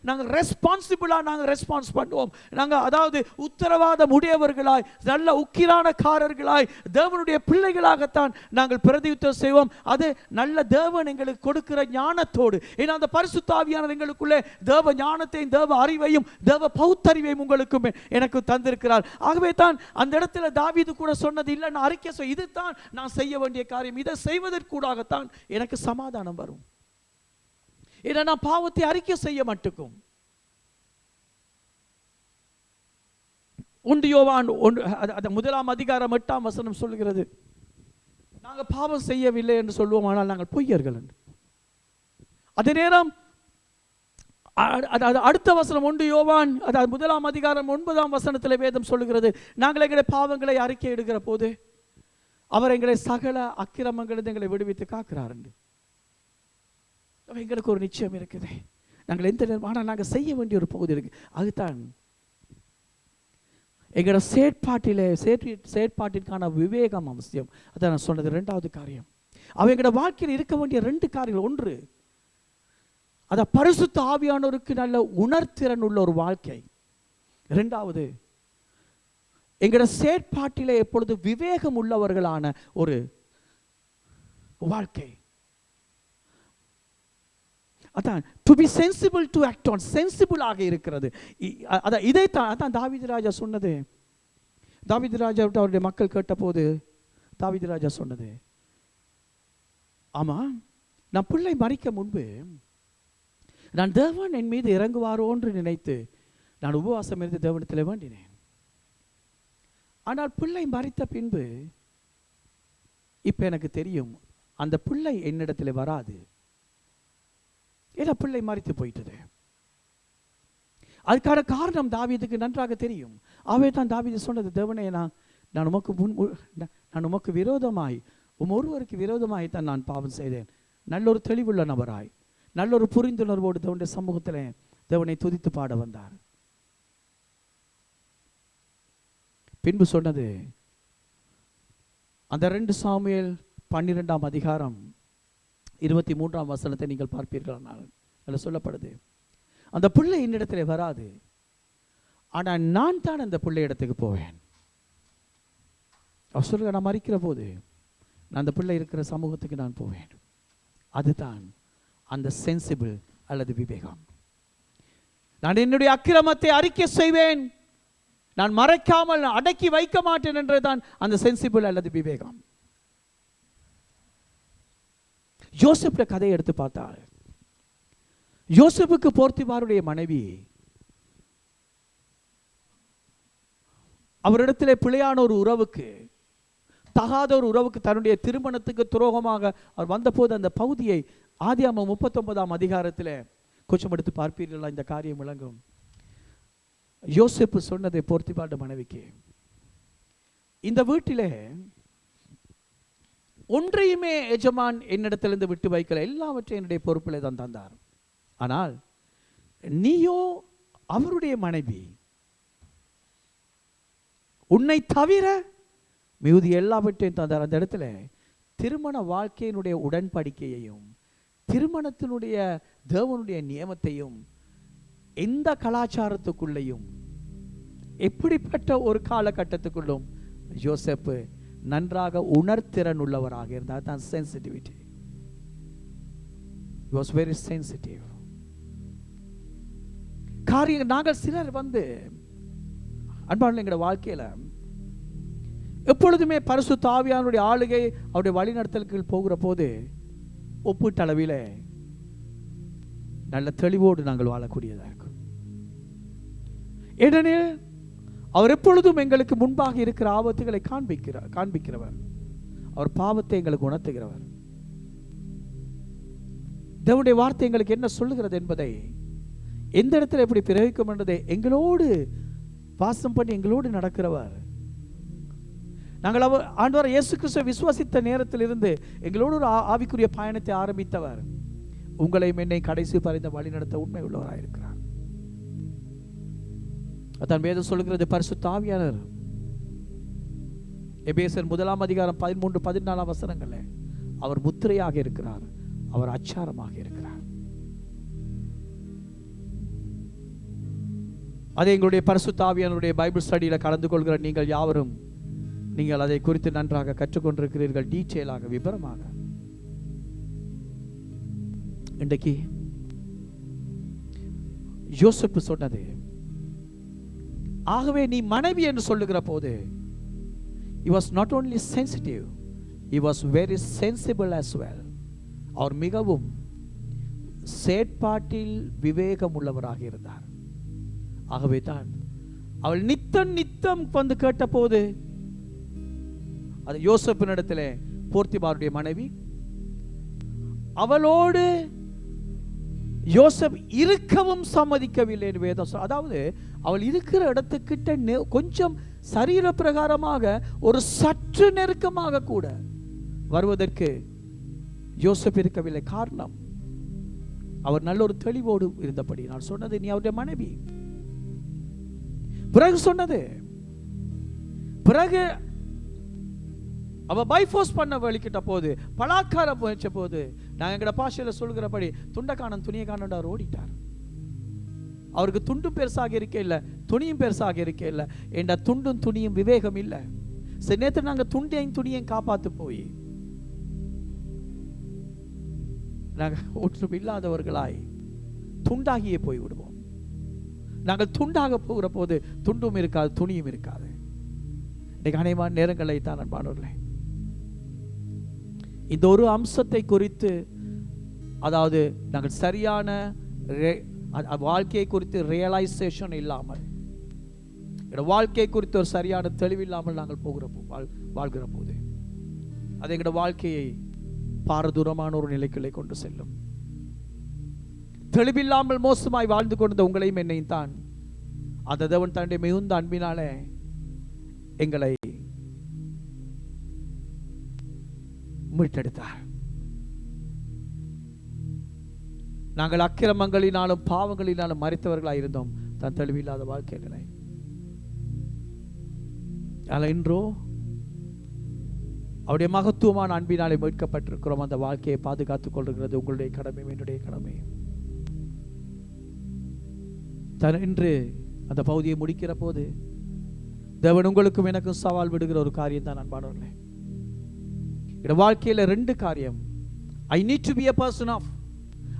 நாங்கள் ரெஸ்பான்சிபிளாக நாங்கள் ரெஸ்பான்ஸ் பண்ணுவோம். நாங்கள் அதாவது உத்தரவாதம் உடையவர்களாய், நல்ல உக்கிரானக்காரர்களாய், தேவனுடைய பிள்ளைகளாகத்தான் நாங்கள் பிரதி உத்தரம் செய்வோம். அது நல்ல தேவன் எங்களுக்கு கொடுக்கிற ஞானத்தோடு. ஏன்னா அந்த பரிசுத்த ஆவியானவர் எங்களுக்குள்ளே தேவ ஞானத்தையும் தேவ அறிவையும் தேவ பௌத்தறிவையும் உங்களுக்கு எனக்கு தந்திருக்கிறார். ஆகவே தான் அந்த இடத்துல தாவீது கூட சொன்னது, இல்லை நான் அறிக்கை இதுதான் நான் செய்ய வேண்டிய காரியம், இதை செய்வதற்கூடாகத்தான் எனக்கு சமாதானம் வரும். ஏன்னா நான் பாவத்தை அறிக்கை செய்ய மாட்டுக்கும். 1 யோவான் 1:8 சொல்லுகிறது, நாங்கள் பாவம் செய்யவில்லை என்று சொல்லுவோம், ஆனால் நாங்கள் பொய்யர்கள் என்று. அதே நேரம் அடுத்த வசனம் 1 யோவான் 1:9 வேதம் சொல்லுகிறது, நாங்கள் எங்களுடைய பாவங்களை அறிக்கை எடுக்கிற போது அவர் எங்களை சகல அக்கிரமங்களிலிருந்து எங்களை விடுவித்து காக்கிறார் என்று. எங்களுக்கு ஒரு நிச்சயம் இருக்குது, நாங்கள் எந்த நேரம், ஆனால் நாங்கள் செய்ய வேண்டிய ஒரு பகுதி இருக்கு. அதுதான் எங்களோட செயற்பாட்டிற்கான விவேகம் அவசியம். அதான் நான் சொன்னது 2வது காரியம். அவ எங்களோட வாழ்க்கையில் இருக்க வேண்டிய 2 காரியங்கள். ஒன்று, அத பரிசுத்த ஆவியானவருக்கு நல்ல உணர்திறன் உள்ள ஒரு வாழ்க்கை. 2வது, எங்களோட செயற்பாட்டிலே எப்பொழுது விவேகம் உள்ளவர்களான ஒரு வாழ்க்கை. அதான் to be sensible to act on, sensible ஆக இருக்கிறது. அதான் இதைத்தான் அதான் தாவீது ராஜா சொன்னது. தாவீது ராஜா அவருடைய மக்கள் கேட்ட போது தாவீது ராஜா சொன்னது, ஆமா நான் பிள்ளை மரிக்க முன்பு நான் தேவன் என் மீது இறங்குவாரோ என்று நினைத்து நான் உபவாசம் இருந்து தேவனிடத்தில் வேண்டினேன். ஆனால் பிள்ளை மரித்த பின்பு இப்ப எனக்கு தெரியும் அந்த பிள்ளை என்னிடத்தில் வராது. ஏன்னா பிள்ளை மரித்து போயிட்டது. அதுக்கான காரணம் தாவீதுக்கு நன்றாக தெரியும். அவே தான் தாவீது சொன்னது, தேவனே நான் உமக்கு விரோதமாய் ஒருவருக்கு விரோதமாய் தான் நான் பாவம் செய்தேன். நல்லொரு தெளிவுள்ள நபராய் நல்லொரு புரிந்துணர்வோடு தேவனுடைய சமூகத்தில் தேவனை துதித்து பாட வந்தார். பின்பு சொன்னது, அந்த 2 சாமுவேல் 12:23 நீங்கள் பார்ப்பீர்கள். அதில் சொல்லப்படுது, அந்த பிள்ளை என்னிடத்தில் வராது, ஆனால் நான் தான் அந்த பிள்ளை இடத்துக்கு போவேன். அவர் சொல்லுங்க, நான் மரிக்கிற போது நான் அந்த பிள்ளை இருக்கிற சமூகத்துக்கு நான் போவேன். அதுதான் அந்த சென்சிபிள் அல்லது விவேகம். நான் என்னுடைய அக்கிரமத்தை அறிக்கை செய்வேன், நான் மறைக்காமல் அடக்கி வைக்க மாட்டேன் என்றுதான் அந்த சென்சிபிள் அல்லது விவேகம். யோசேப்பு கதையை எடுத்து பார்த்தால், யோசேப்புக்கு போர்த்திபாருடைய மனைவி அவரிடத்திலே பிழையான ஒரு உறவுக்கு, தகாத ஒரு உறவுக்கு, தன்னுடைய திருமணத்துக்கு துரோகமாக அவர் வந்தபோது அந்த பகுதியை ஆதியாகமம் 39 கொஞ்சம் எடுத்து பார்ப்பீர்களா, இந்த காரியம் விளங்கும். யோசேப்பு சொன்னதை போர்த்திபாருடைய மனைவிக்கு, இந்த வீட்டிலே ஒன்றையுமே எஜமான் என்னிடத்திலிருந்து விட்டு வைக்கல, எல்லாவற்றையும் என்னுடைய பொறுப்பிலே தான் தந்தார். ஆனால் நீயோ அவருடைய மனைவி, உன்னை தவிர மிகுதி எல்லாவற்றையும் தந்தார். அந்த இடத்துல திருமண வாழ்க்கையினுடைய உடன்படிக்கையையும் திருமணத்தினுடைய தேவனுடைய நியமத்தையும் எந்த கலாச்சாரத்துக்குள்ளேயும் எப்படிப்பட்ட ஒரு காலகட்டத்துக்குள்ளும் யோசேப்பு நன்றாக உணர்திறன் உள்ளவராக இருந்தார். தான் sensitivity. He was very sensitive. காரியம் நாங்கள் சிலர் அன்பான எங்களுடைய வாழ்க்கையில எப்பொழுதுமே பரிசுத்த ஆவியானுடைய ஆளுகை அவருடைய வழிநடத்தலுக்கு போகிற போது ஒப்பீட்டளவில் நல்ல தெளிவோடு நாங்கள் வாழக்கூடியதாக இருக்கும். ஏனெனில் அவர் எப்பொழுதும் எங்களுக்கு முன்பாக இருக்கிற ஆபத்துகளை காண்பிக்கிறவர். அவர் பாவத்தை எங்களுக்கு உணர்த்துகிறவர். தேவனுடைய வார்த்தை எங்களுக்கு என்ன சொல்லுகிறது என்பதை, எந்த இடத்துல எப்படி பிரயோகிக்கும் என்பதை எங்களோடு வாசம் பண்ணி எங்களோடு நடக்கிறவர். நாங்கள் ஆண்டவர் இயேசு கிறிஸ்துவை விசுவாசித்த நேரத்தில் இருந்து எங்களோடு ஒரு ஆவிக்குரிய பயணத்தை ஆரம்பித்தவர். உங்களையும் என்னை கடைசி பறிந்த வழி நடத்த உண்மை உள்ளவராயிருக்கிறார். அதான் வேதம் சொல்லுகிறது, பரிசுத்த ஆவியானவர் எபேசியர் 1:13-14 அவர் முத்திரையாக இருக்கிறார், அவர் அச்சாரமாக இருக்கிறார். அதை எங்களுடைய பரிசுத்த ஆவியானவருடைய பைபிள் ஸ்டடியில் கலந்து கொள்கிற நீங்கள் யாவரும் நீங்கள் அதை குறித்து நன்றாக கற்றுக்கொண்டிருக்கிறீர்கள், டீட்டெயிலாக, விபரமாக. இன்றைக்கு யோசேப்பு சொன்னது, ஆகவே நீ மனைவி என்று சொல்லுகிற போது he was not only sensitive, he was very sensible as well. அவர் மிகவும் செயற்பாட்டில் விவேகம் உள்ளவராக இருந்தார். ஆகவே தான் அவள் நித்தம் வந்து கேட்ட போது, அது யோசேப்பினிடத்திலே போர்த்திபாருடைய மனைவி, அவளோடு யோசேப் இருக்கவும் சம்மதிக்கவில்லை என்று வேதம். அதாவது அவள் இருக்கிற இடத்துக்கிட்ட கொஞ்சம் சரீர பிரகாரமாக ஒரு சற்று நெருக்கமாக கூட வருவதற்கு யோசேப் இருக்கவில்லை. காரணம், அவர் நல்ல ஒரு தெளிவோடு இருந்தபடி. நான் சொன்னது, நீ அவருடைய மனைவி. பிறகு சொன்னது, பிறகு அவ பைஃபோர்ஸ் பண்ண வலிக்கிட்ட போது, பலாக்காரம் முயற்ச போது, நாங்கள் எங்கட பாஷையில சொல்கிறபடி துண்டக்கானன் துணியை காணண்டா ஓடிட்டார். அவருக்கு துண்டும் பெருசாக இருக்க இல்லை, துணியும் பெருசாக இருக்க இல்லை. என்ற துண்டும் துணியும் விவேகம் இல்லை. சில நேரத்தில் நாங்கள் துண்டையும் துணியையும் காப்பாத்து போய் நாங்கள் ஒன்றும் இல்லாதவர்களாய் துண்டாகியே போய் விடுவோம். நாங்கள் துண்டாக போகிற போது துண்டும் இருக்காது, துணியும் இருக்காது. இன்னைக்கு அநேகமான நேரங்களை தான் அன்பானவர்களே, இந்த ஒரு அம்சத்தை குறித்து, அதாவது நாங்கள் சரியான வாழ்க்கையை குறித்து ரியலைசேஷன் இல்லாமல், வாழ்க்கை குறித்து ஒரு சரியான தெளிவில்லாமல் நாங்கள் வாழ்கிற போது அது எங்களோட வாழ்க்கையை பாரதூரமான ஒரு நிலைக்குள்ளே கொண்டு செல்லும். தெளிவில்லாமல் மோசமாய் வாழ்ந்து கொண்ட உங்களையும் என்னையும் தான் அந்த தேவன் தன்னுடைய மிகுந்த அன்பினாலே எங்களை மீட்டெடுத்தார். நாங்கள் அக்கிரமங்களினாலும் பாவங்களினாலும் மறித்தவர்களாக இருந்தோம், தான் தெளிவில்லாத வாழ்க்கை நிலை. ஆனால் இன்றோ அவருடைய மகத்துவமான அன்பினாலே மீட்கப்பட்டிருக்கிறோம். அந்த வாழ்க்கையை பாதுகாத்துக் கொள்கிறது உங்களுடைய கடமை, என்னுடைய கடமை. இன்று அந்த பகுதியை முடிக்கிற போது தேவன் உங்களுக்கும் எனக்கும் சவால் விடுகிற ஒரு காரியம் தான் அன்பானவர்களே. என்னோட வாழ்க்கையில 2 காரியம். I need to be a person of,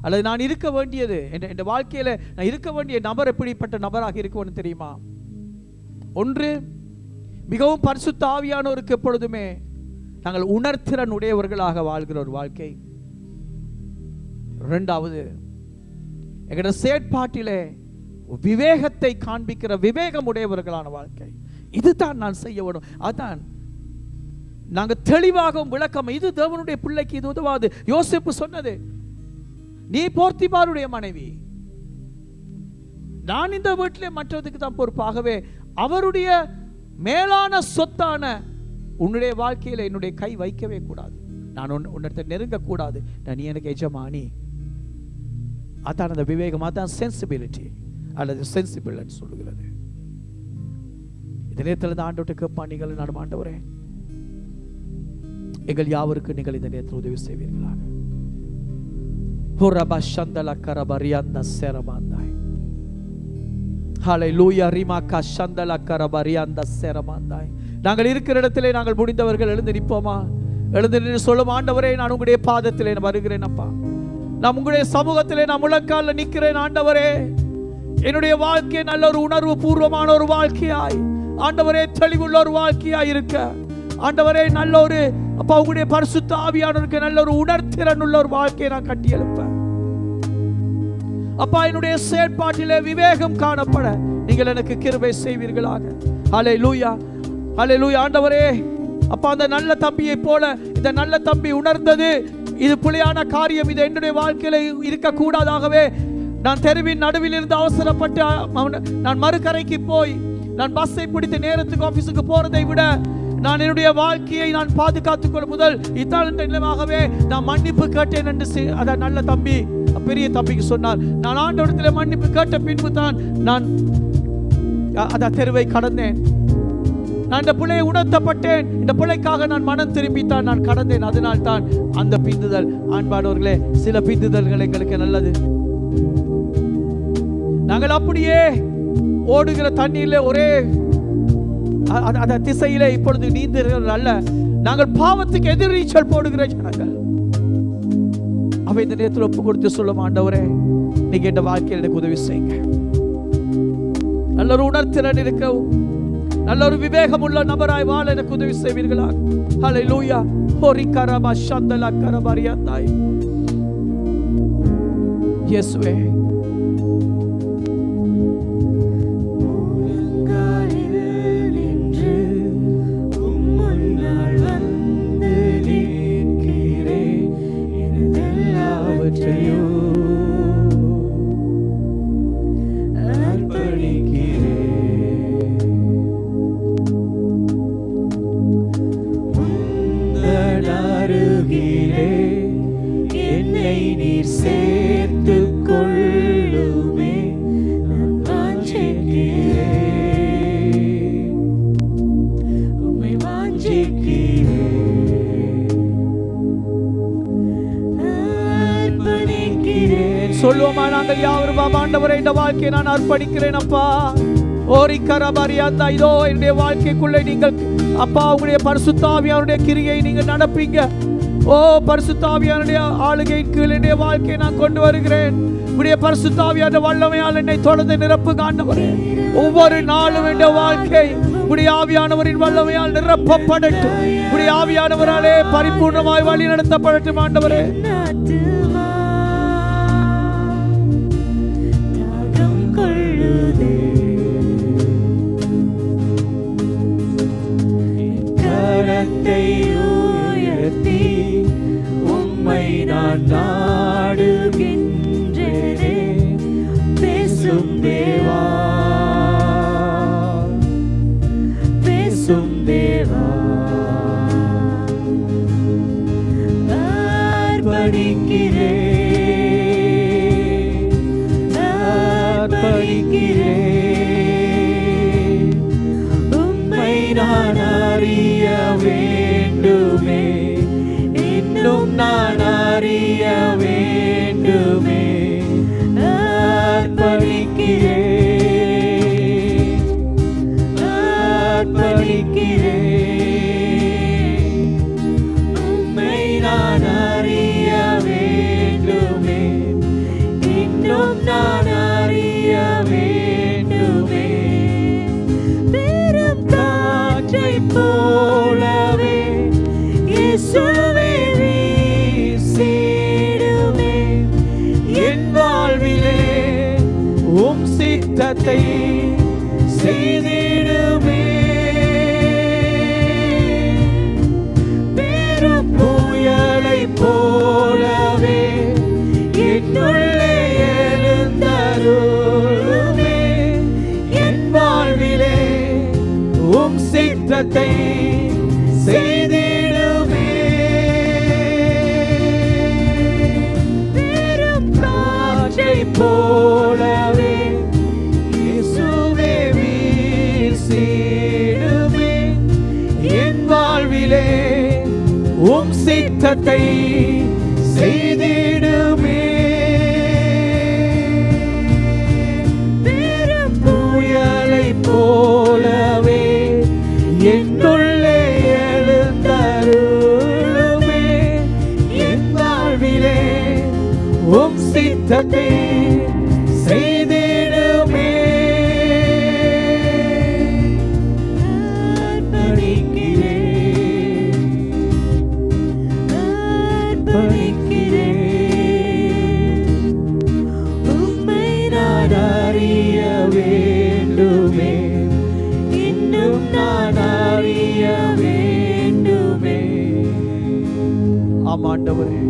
அல்லது நான் இருக்க வேண்டியது, என் வாழ்க்கையில நான் இருக்க வேண்டிய நபர் எப்படிப்பட்ட நபராக இருக்கும்னு தெரியுமா? ஒன்று, மிகவும் பரிசுத்த ஆவியானவருக்கு எப்பொழுதுமே நாங்கள் உணர்திறன் உடையவர்களாக வாழ்கிற ஒரு வாழ்க்கை. 2வது, எங்களோட செயற்பாட்டிலே விவேகத்தை காண்பிக்கிற விவேகம் உடையவர்களான வாழ்க்கை. இதுதான் நான் செய்ய வேண்டும். அதான் நாங்கள் தெளிவாகவும் விளக்கம். இது தேவனுடைய பிள்ளைக்கு இது உதவாது. யோசேப்பு சொன்னது, நீ போர்த்திபாருடைய மனைவி, நான் இந்த வீட்டிலே மற்றதுக்கு தான் பொறுப்பாகவே அவருடைய மேலான சொத்தான உன்னுடைய வாழ்க்கையில என்னுடைய கை வைக்கவே கூடாது. நான் உன்னிடத்தை நெருங்க கூடாது. நீ எனக்கு எஜமானி. அதான் அந்த விவேகம், அதான் சென்சிபிலிட்டி அல்லது சென்சிபிள் சொல்லுகிறது. இந்த நேரத்தில் தான் ஆண்டவர்கிட்ட கேட்பான், நீங்கள் நான் ஆண்டவரே, எங்கள் யாவருக்கு நீங்கள் இந்த நேரத்தில் உதவி செய்வீர்களாக. நாங்கள் இருக்கிற இடத்திலே நாங்கள் முடிந்தவர்கள் எழுந்து நிற்போமா? எழுந்து நின்று சொல்லும், ஆண்டவரே, நான் உங்களுடைய பாதத்திலே வருகிறேன் அப்பா. நான் உங்களுடைய சமூகத்திலே நான் முழங்கால நிற்கிறேன் ஆண்டவரே. என்னுடைய வாழ்க்கை நல்ல ஒரு உணர்வு பூர்வமான ஒரு வாழ்க்கையாய், ஆண்டவரே, தெளிவுள்ள ஒரு வாழ்க்கையாய் இருக்க, ஆண்டவரே, நல்ல ஒரு அப்பா உங்களுடைய பரிசுத்த ஆவியானவருக்கு நல்ல ஒரு உணர்திறன் உள்ள ஒரு வாழ்க்கையை நான் கட்டி எழுப்பேன் அப்பா. என்னுடைய செயற்பாட்டிலே விவேகம் காணப்பட நீங்கள் எனக்கு கிருபை செய்வீர்களாக. ஹல்லேலூயா, ஹல்லேலூயா. ஆண்டவரே அப்பா, அந்த நல்ல தம்பியை போல இந்த நல்ல தம்பி உணர்ந்தது இது பிழையான காரியம், இது என்னுடைய வாழ்க்கையில இருக்கக்கூடாதாகவே நான் தெருவின் நடுவில் இருந்து அவசரப்பட்டு நான் மறுகரைக்கு போய் நான் பஸ்ஸை பிடித்து நேரத்துக்கு ஆபீஸுக்கு போறதை விட நான் என்னுடைய வாழ்க்கையை நான் பாதுகாத்துக் கொள்ள முதல் இத்தாலியாகவே நான் மன்னிப்பு கேட்டேன் என்று அத நல்ல தம்பி பெரிய தம்பிக்கு சொன்னார். நான் ஆண்டவரிடத்தில் மன்னிப்பு கேட்ட பின்பு தான் நான் அந்த தெருவை கடந்தேன். நான் இந்த பிள்ளையை உணர்த்தப்பட்டேன். இந்த பிள்ளைக்காக நான் மனம் திரும்பித்தான் நான் கடந்தேன். அதனால் தான் அந்த பிந்துதல். ஆண்பானவர்களே, சில பிந்துதல்கள் எங்களுக்கு நல்லது. நாங்கள் அப்படியே ஓடுகிற தண்ணீர்ல ஒரே அந்த திசையிலே இப்பொழுது நீந்துகிறது அல்ல, நாங்கள் பாவத்துக்கு எதிர்நீச்சல் போடுகிற ஜனங்கள். அவை இந்த நேரத்தில் ஒப்பு கொடுத்து சொல்லும், ஆண்டவரே, நீங்க இந்த வாழ்க்கையில் எனக்கு உதவி செய்யுங்க. நல்ல ஒரு உணர்த்திறன் இருக்கவும், நல்ல ஒரு விவேகம் உள்ள நபராய் வாழ எனக்கு உதவி செய்வீர்களா? ஹல்லேலூயா. ஹோரி கரபா சந்தலா கரபரியாந்தாய். இயேசுவே, என்னை நீர் சேர்த்து கொள்ளுமே, நான் வாஞ்சிக்கிறேன், உம்மை வாஞ்சிக்கிறேன், அர்ப்பணிக்கிறேன். சொல்லுவோமா நாங்கள் யாவரும்? ஆண்டவரே, இந்த வாழ்க்கையை நான் அர்ப்பணிக்கிறேன் அப்பா. ஓரி கரபரியாந்தா. இதோ என்னுடைய வாழ்க்கைக்குள்ளே நீங்கள் அப்பா உங்களுடைய பரிசுத்த ஆவியானுடைய கிரியை நீங்கள் நடப்பீங்க. ஓ பரிசுத்த ஆவியானுடைய ஆளுகையின் கீழ் என்னுடைய வாழ்க்கையை நான் கொண்டு வருகிறேன். உங்களுடைய பரிசுத்த ஆவியான வல்லமையால் என்னை தொடர்ந்து நிரப்புங்க ஆண்டவரே. ஒவ்வொரு நாளும் என்னுடைய வாழ்க்கை உங்களுடைய ஆவியானவரின் வல்லமையால் நிரப்பப்படட்டும். உங்களுடைய ஆவியானவராலே பரிபூர்ணமாய் வழி நடத்தப்படட்டும் ஆண்டவரே. உயர்த்தி உம்மை நான் நாடுகின்றேனே, பேசும் தேவா, பேசும் தேவா, அர்ப்பணிக்கிறேன், அர்ப்பணிக்கிறேன், உம்மை நான் அறிய வேண்டுமே, இன்னும் நான் அறிய வேண்டுமே, அர்ப்பணிக்கிறேன், அர்ப்பணிக்கிறேன், உம்மை நான் அறிய வேண்டுமே, இன்னும் நான் அறிய வேண்டுமே. பெரும் காற்றைப் போலவே இயேசுவே வீசிடுமே, என் வாழ்விலே உம் சித்தத்தை செய்திடுமே. பெரும் புயலைப் போலவே என்னுள்ளே எழுந்தருளுமே, என் வாழ்விலே உம் சித்தத்தை செய்திடுமே. பெரும் காற்றைப் போலவே இயேசுவே வீசிடுமே, என் வாழ்விலே உம் சித்தத்தை செய்திடுமே. பெரும் புயலைப் போலவே என்னுள்ளே எழுந்தருளுமே, என் வாழ்விலே உம் சித்தத்தை செய்திடுமே. அர்ப்பணிக்கிறேன், அர்ப்பணிக்கிறேன், உம்மை நான் அறிய வேண்டுமே, இன்னும் நான் அறிய வேண்டுமே. ஆம் ஆண்டவரே,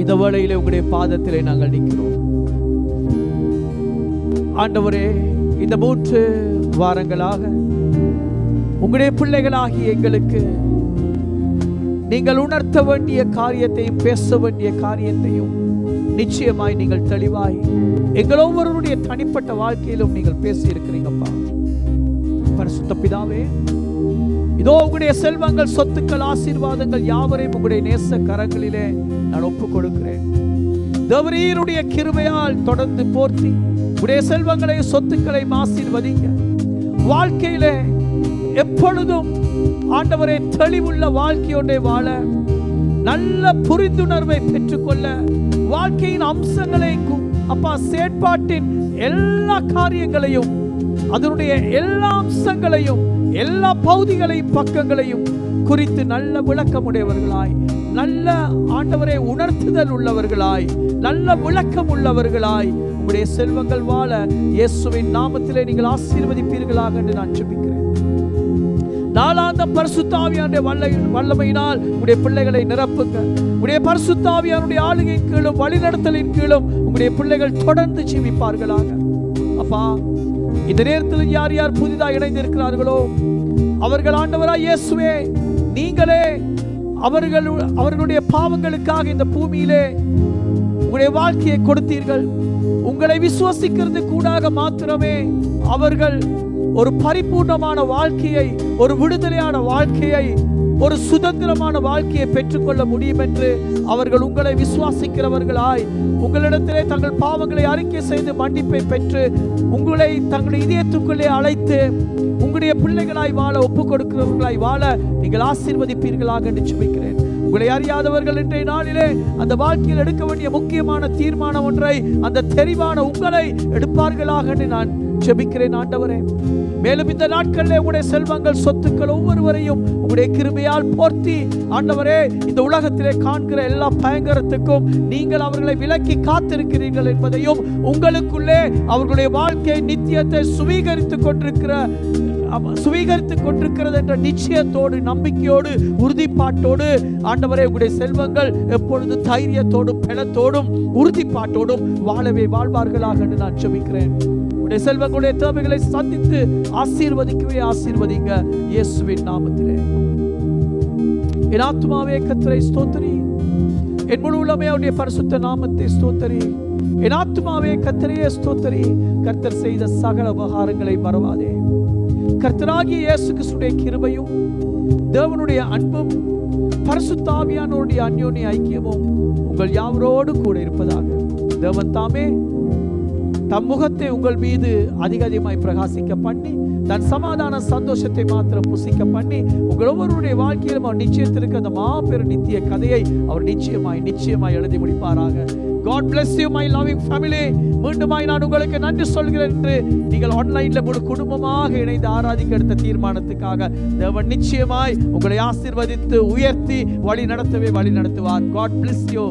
இந்த வேளையிலே உங்களுடைய பாதத்திலே நாங்கள் நிற்கிறோம் ஆண்டவரே. இந்த 3 வாரங்களாக உங்களுடைய பிள்ளைகளாகிய எங்களுக்கு நீங்கள் உணர்த்த வேண்டிய காரியத்தையும் பேச வேண்டிய காரியத்தையும் நிச்சயமாய் நீங்கள் தெளிவாய் எங்கள் ஒவ்வொருவருடைய தனிப்பட்ட வாழ்க்கையிலும் நீங்கள் பேசி இருக்கிறீங்கப்பா. பரிசுத்த பிதாவே, இதோ உங்களுடைய செல்வங்கள், சொத்துக்கள், ஆசீர்வாதங்கள் யாவரையும் உங்களுடைய நேச கரங்களிலே நான் ஒப்புக் கொடுக்கிறேன். தேவரீருடைய கிருபையால் தொடர்ந்து போற்றி உடைய செல்வங்களையும் சொத்துக்களையும் ஆசீர்வதிங்க. வாழ்க்கையிலே எப்பொழுதும் ஆண்டவரே தெளிவுள்ள வாழ்க்கையோட வாழ, நல்ல புரிந்துணர்வை பெற்றுக்கொள்ள, வாழ்க்கையின் அம்சங்களை அப்பா செயற்பாட்டின் எல்லா காரியங்களையும் அதனுடைய எல்லா அம்சங்களையும் எல்லா பகுதிகளையும் பக்கங்களையும் குறித்து நல்ல விளக்கமுடையவர்களாய், நல்ல ஆண்டவரை உணர்த்துதல் உள்ளவர்களாய், நல்ல விளக்கம் உள்ளவர்களாய் உங்களுடைய செல்வங்கள் வாழ இயேசுவின் நாமத்திலே நீங்கள் ஆசீர்வதிப்பீர்களாக என்று நான் ஜெபிக்கிறேன். நாளாந்த பரிசுத்த ஆவியானுடைய வல்லமையினால் உங்களுடைய பிள்ளைகளை நிரப்புங்க. உங்களுடைய பரிசுத்த ஆவியானுடைய ஆளுகையின் கீழும் வழிநடத்தலின் கீழும் உங்களுடைய பிள்ளைகள் தொடர்ந்து ஜீவிப்பார்களாக. அப்பா, இந்த நேரத்தில் யார் யார் புதிதாக இணைந்திருக்கிறார்களோ அவர்கள் ஆண்டவராய் இயேசுவே நீங்களே அவர்களுடைய பாவங்களுக்காக இந்த பூமியிலே உங்களுடைய வாழ்க்கையை கொடுத்தீர்கள். உங்களை விசுவாசிக்கிறது கூடாக மாத்திரமே அவர்கள் ஒரு பரிபூர்ணமான வாழ்க்கையை, ஒரு விடுதலையான வாழ்க்கையை, ஒரு சுதந்திரமான வாழ்க்கையை பெற்றுக்கொள்ள முடியும் என்று அவர்கள் உங்களை விசுவாசிக்கிறவர்களாய் உங்களிடத்திலே தங்கள் பாவங்களை அறிக்கை செய்து மன்னிப்பை பெற்று உங்களை தங்களுடைய இதயத்துக்குள்ளே அழைத்து உங்களுடைய பிள்ளைகளாய் வாழ ஒப்புக் கொடுக்கிறவர்களாய் வாழ நீங்கள் ஆசீர்வதிப்பீர்களாக என்று ஜெபிக்கிறேன். உங்களை அறியாதவர்கள் இன்றைய நாளிலே அந்த வாழ்க்கையில் எடுக்க வேண்டிய முக்கியமான தீர்மானம் ஒன்றை, அந்த தெரிவான உங்களை எடுப்பார்களாக என்று நான் ஜெபிக்கிறேன் ஆண்டவரே. மேலும் இந்த நாட்களிலே உங்களுடைய செல்வங்கள் சொத்துக்கள் ஒவ்வொருவரையும் உங்களுடைய கிருபையால் போர்த்தி ஆண்டவரே இந்த உலகத்திலே காண்கிற எல்லா பயங்கரத்துக்கும் நீங்கள் அவர்களை விலக்கி காத்திருக்கிறீர்கள் என்பதையும், உங்களுக்குள்ளே அவர்களுடைய வாழ்க்கை நித்தியத்தை சுவீகரித்துக் கொண்டிருக்கிறது என்ற நிச்சயத்தோடு, நம்பிக்கையோடு, உறுதிப்பாட்டோடு ஆண்டவரே உங்களுடைய செல்வங்கள் எப்பொழுது தைரியத்தோடும் பலத்தோடும் உறுதிப்பாட்டோடும் வாழவே வாழ்வார்களாக என்று நான் ஜெபிக்கிறேன். உங்களுடைய செல்வங்களுடைய தேவைகளை சந்தித்து ஆசீர்வதிங்க இயேசுவின் நாமத்திலே. என் ஆத்துமாவே கர்த்தரை ஸ்தோத்திரி, என் முழு உள்ளமே அவருடைய பரிசுத்த நாமத்தை ஸ்தோத்திரி. என் ஆத்துமாவே கர்த்தரையே ஸ்தோத்திரி, கர்த்தர் செய்த சகல உபகாரங்களை மறவாதே. கர்த்தராகிய இயேசு கிறிஸ்துவின் கிருபையும் தேவனுடைய அன்பும் பரிசுத்த ஆவியானவருடைய அன்யோன்ய ஐக்கியமும் உங்கள் யாவரோடு கூட இருப்பதாக. தேவன் தாமே தம் முகத்தை உங்கள் மீது அதிகமாய் பிரகாசிக்க பண்ணி தன் சமாதான சந்தோஷத்தை மாத்திரம் புசிக்க பண்ணி உங்கள் ஒவ்வொருடைய வாழ்க்கையிலும் அவர் நிச்சயத்திற்கு அந்த மாபெரும் நித்திய கதையை அவர் நிச்சயமாய் எழுதி முடிப்பாராக. God bless you my loving family. மீண்டுமாய் நான் உங்களுக்கு நன்றி சொல்கிறேன் என்று நீங்கள் ஆன்லைன்ல முழு குடும்பமாக இணைந்து ஆராதிக்க எடுத்த தீர்மானத்துக்காக தேவன் நிச்சயமாய் உங்களை ஆசீர்வதித்து உயர்த்தி வழி நடத்துவார். God bless you.